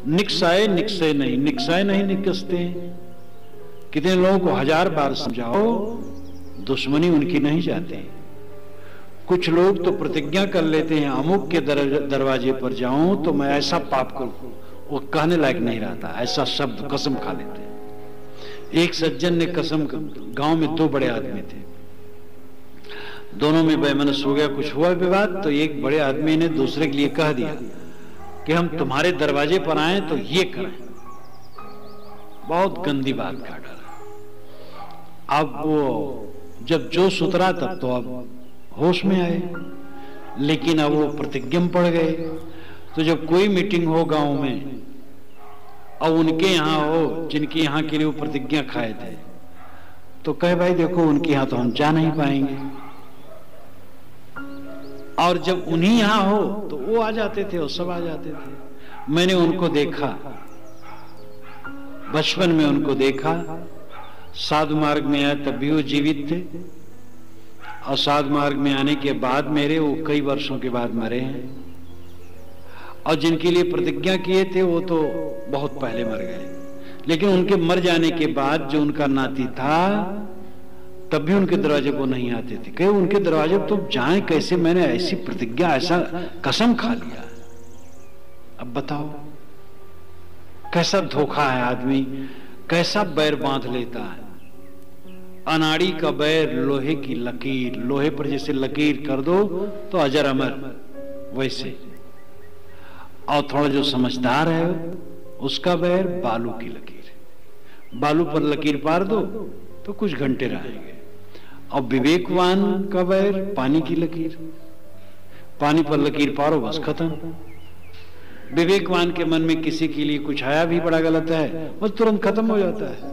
निक्साए निक्से नहीं, निक्साए नहीं निकसते। कितने लोगों को 1000 बार समझाओ, दुश्मनी उनकी नहीं जाती। कुछ लोग तो प्रतिज्ञा कर लेते हैं, अमुक के दरवाजे पर जाऊं तो मैं ऐसा पाप करूं, वो कहने लायक नहीं रहता, ऐसा शब्द कसम खा लेते हैं। एक सज्जन ने कसम, गांव में 2 बड़े आदमी थे, दोनों में बेमनस हो गया, कुछ हुआ विवाद, तो एक बड़े आदमी ने दूसरे के लिए कह दिया कि हम तुम्हारे दरवाजे पर आए तो ये करें। बहुत गंदी बात कह डाला। अब वो जब जोश उतरा तब तो अब होश में आए, लेकिन अब वो प्रतिज्ञा में पड़ गए। तो जब कोई मीटिंग हो गांव में और उनके यहाँ हो जिनके यहाँ के लिए वो प्रतिज्ञा खाए थे, तो कहे भाई देखो उनके यहां तो हम जा नहीं पाएंगे, और जब उन्हीं यहां हो तो वो आ जाते थे और सब आ जाते थे। मैंने उनको देखा, बचपन में उनको देखा, साधु मार्ग में आया तब भी वो जीवित थे, और साधु मार्ग में आने के बाद मेरे वो कई वर्षों के बाद मरे हैं, और जिनके लिए प्रतिज्ञा किए थे वो तो बहुत पहले मर गए। लेकिन उनके मर जाने के बाद जो उनका नाती था तब भी उनके दरवाजे को नहीं आते थे। कहे उनके दरवाजे तो जाएं कैसे, मैंने ऐसी प्रतिज्ञा, ऐसा कसम खा लिया। अब बताओ कैसा धोखा है आदमी, कैसा बैर बांध लेता है। अनाड़ी का बैर लोहे की लकीर, लोहे पर जैसे लकीर कर दो तो अजर अमर, वैसे। और थोड़ा जो समझदार है उसका बैर बालू की लकीर, बालू पर लकीर पार दो तो कुछ घंटे रहेंगे। और विवेकवान का बैर पानी की लकीर, पानी पर लकीर पारो बस खत्म। विवेकवान के मन में किसी के लिए कुछ आया भी बड़ा गलत है वो तुरंत खत्म हो जाता है।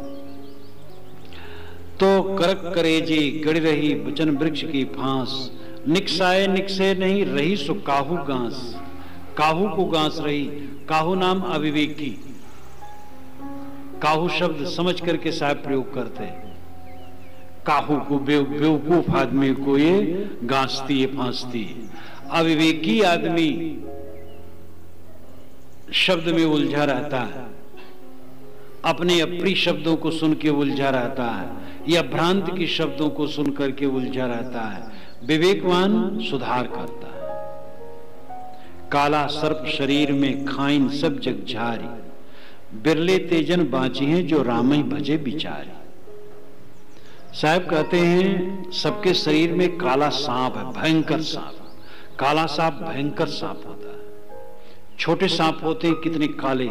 तो करक करेजी गड़ी रही वचन वृक्ष की फांस, निकसाए निकसे नहीं रही सो काहू गांस, काहू को गांस रही। काहू नाम अविवेकी, काहू शब्द समझ करके साहब प्रयोग करते हैं। काहू को बेवकूफ आदमी को ये गांसती है, फांसती है। अविवेकी आदमी शब्द में उलझा रहता है, अपने अप्रिय शब्दों को सुन के उलझा रहता है, या भ्रांत की शब्दों को सुन करके उलझा रहता है। विवेकवान सुधार करता है। काला सर्प शरीर में खाइन सब जग झारी, बिरले तेजन बाँची हैं जो रामई भजे बिचारी। साहब कहते हैं सबके शरीर में काला सांप है, भयंकर सांप। काला सांप भयंकर सांप होता है। छोटे सांप होते हैं कितने काले,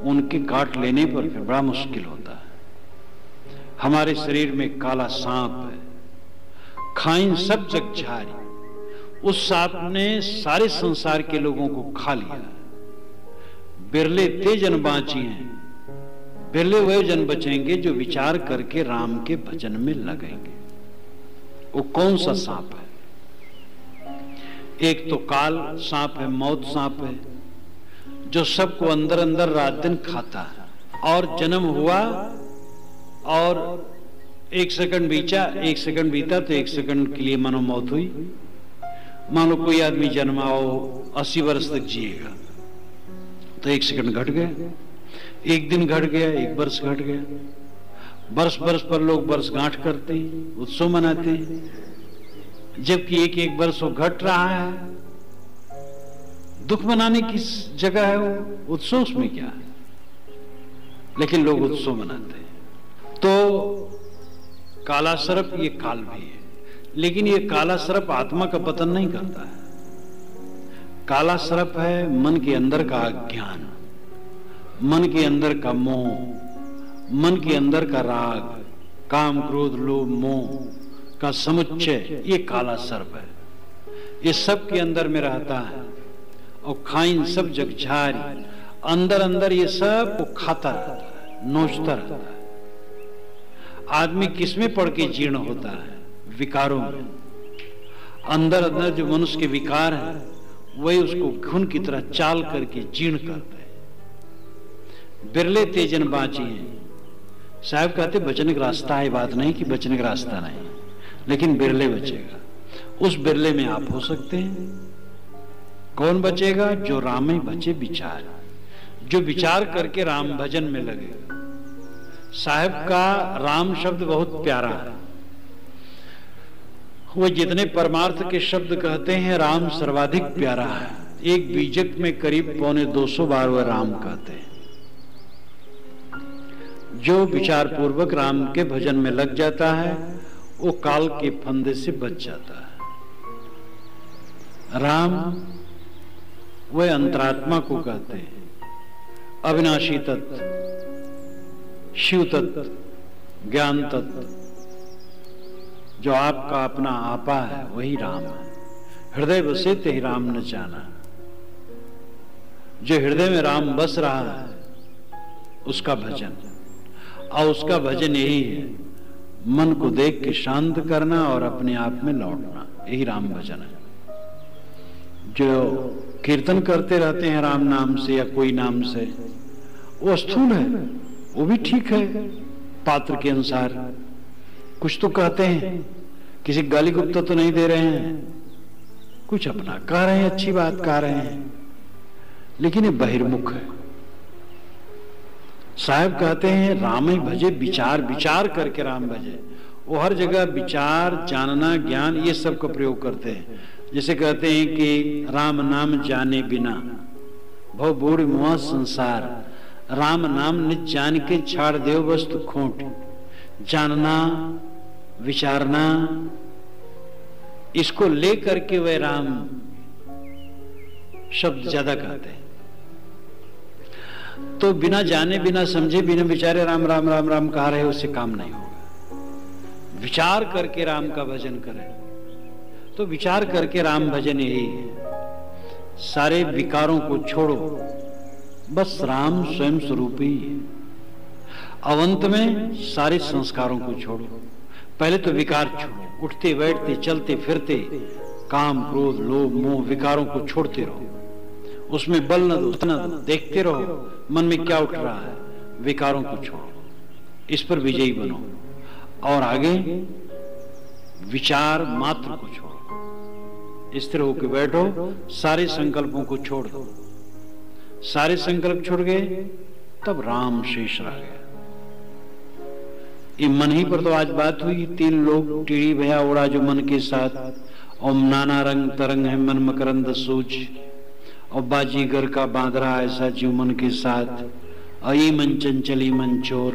उनके काट लेने पर फिर बड़ा मुश्किल होता है। हमारे शरीर में काला सांप है, खाइन सब जग झारी। उस सांप ने सारे संसार के लोगों को खा लिया। बिरले ते जन बाँची हैं, बिरले वह जन बचेंगे जो विचार करके राम के भजन में लगेंगे। वो कौन सा सांप है? एक तो काल सांप है, मौत सांप है, जो सबको अंदर अंदर रात दिन खाता है। और जन्म हुआ और 1 सेकंड बीता तो 1 सेकंड के लिए मानो मौत हुई। मान लो कोई आदमी जन्माओ 80 वर्ष तक जिएगा तो 1 सेकंड घट गया, 1 दिन घट गया, 1 वर्ष घट गया। वर्ष वर्ष पर लोग वर्षगांठ करते हैं, उत्सव मनाते हैं, जबकि एक वर्ष वो घट रहा है। दुख मनाने की जगह है वो, उत्सव उसमें क्या है? लेकिन लोग उत्सव मनाते हैं। तो काला सर्प ये काल भी है, लेकिन ये काला सर्प आत्मा का पतन नहीं करता है। काला सर्प है मन के अंदर का अज्ञान, मन के अंदर का मोह, मन के अंदर का राग, काम क्रोध लोभ मोह का समुच्चय, ये काला सर्प है। ये सब के अंदर में रहता है। और खाइन सब जग झारी, अंदर अंदर ये सब को खाता रहता है, नोचता रहता है। आदमी किसमें पड़ के जीर्ण होता है? विकारों में। अंदर अंदर जो मनुष्य के विकार है वही उसको खून की तरह चाल करके जीर्ण करते हैं। बिरले तेजन बाँची हैं। साहब कहते बचने का रास्ता है, बात नहीं कि बचने का रास्ता नहीं, लेकिन बिरले बचेगा। उस बिरले में आप हो सकते हैं। कौन बचेगा? जो राम ही बचे विचार, जो विचार करके राम भजन में लगेगा। साहब का राम शब्द बहुत प्यारा है। वो जितने परमार्थ के शब्द कहते हैं राम सर्वाधिक प्यारा है। एक बीजक में करीब 250 बार वह राम कहते हैं। जो विचार पूर्वक राम के भजन में लग जाता है वो काल के फंदे से बच जाता है। राम वह अंतरात्मा को कहते हैं, अविनाशी तत्व, शिव तत्व, ज्ञान तत्व, जो आपका अपना आपा है वही राम है। हृदय बसे ते ही राम न जाना। जो हृदय में राम बस रहा है उसका भजन, और उसका भजन यही है, मन को देख के शांत करना और अपने आप में लौटना, यही राम भजन है। जो कीर्तन करते रहते हैं राम नाम से या कोई नाम से, वो स्थूल है, वो भी ठीक है पात्र के अनुसार। कुछ तो कहते हैं, किसी गाली गुप्ता तो नहीं दे रहे हैं, कुछ अपना कह रहे हैं, अच्छी बात कह रहे हैं, लेकिन ये बहिर्मुख है। साहब कहते हैं राम ही भजे, विचार विचार करके राम भजे। वो हर जगह विचार, जानना, ज्ञान, ये सब का प्रयोग करते हैं। जैसे कहते हैं कि राम नाम जाने बिना भव बूढ़ मुआ संसार, राम नाम निज जान के छाड़ देव वस्तु खोट। जानना, विचारना, इसको लेकर के वह राम शब्द ज्यादा कहते हैं। तो बिना जाने, बिना समझे, बिना विचारे राम राम राम राम कह रहे, उससे काम नहीं होगा। विचार करके राम का भजन करें, तो विचार करके राम भजन यही है। सारे विकारों को छोड़ो, बस राम स्वयं स्वरूप ही है। अवंत में सारे संस्कारों को छोड़ो। पहले तो विकार छोड़ो, उठते बैठते चलते फिरते काम क्रोध लोभ मोह विकारों को छोड़ते रहो, उसमें बल न दो, देखते रहो मन में क्या उठ रहा है, विकारों को छोड़ो, इस पर विजयी बनो। और आगे विचार मात्र को छोड़ो, स्थिर होकर बैठो, सारे संकल्पों को छोड़ दो। सारे संकल्प छूट गए, तब राम शेष रह गया। ये मन ही पर तो आज बात हुई। 3 लोग टीढ़ी भया उड़ा जो मन के साथ। ओम नाना रंग तरंग है मन मकरंद सूझ, और बाजीगर का बांदरा ऐसा जीव मन के साथ। अई मन चंचली मन चोर,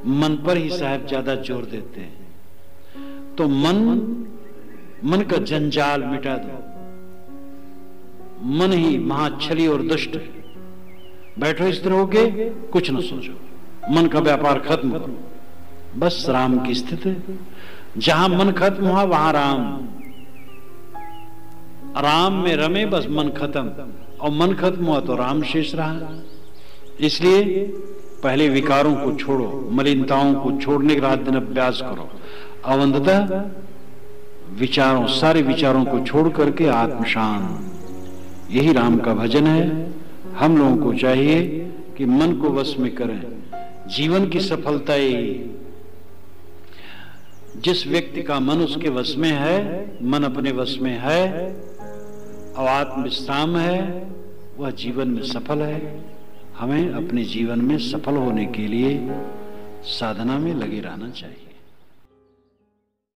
मन पर ही साहब ज्यादा जोर देते हैं। तो मन का जंजाल मिटा दो। मन ही महाछली और दुष्ट है। बैठो इस तरह होके, कुछ न सोचो, मन का व्यापार खत्म करो, बस राम की स्थिति। जहां मन खत्म हुआ वहां राम में रमे, बस मन खत्म। और मन खत्म हुआ तो राम शेष रहा। इसलिए पहले विकारों को छोड़ो, मलिनताओं को छोड़ने का रात दिन अभ्यास करो। अवंततः विचारों, सारे विचारों को छोड़ करके आत्म शांत, यही राम का भजन है। हम लोगों को चाहिए कि मन को वश में करें। जीवन की सफलता यही, जिस व्यक्ति का मन उसके वश में है, मन अपने वश में है और आत्मविश्राम है, वह जीवन में सफल है। हमें अपने जीवन में सफल होने के लिए साधना में लगे रहना चाहिए।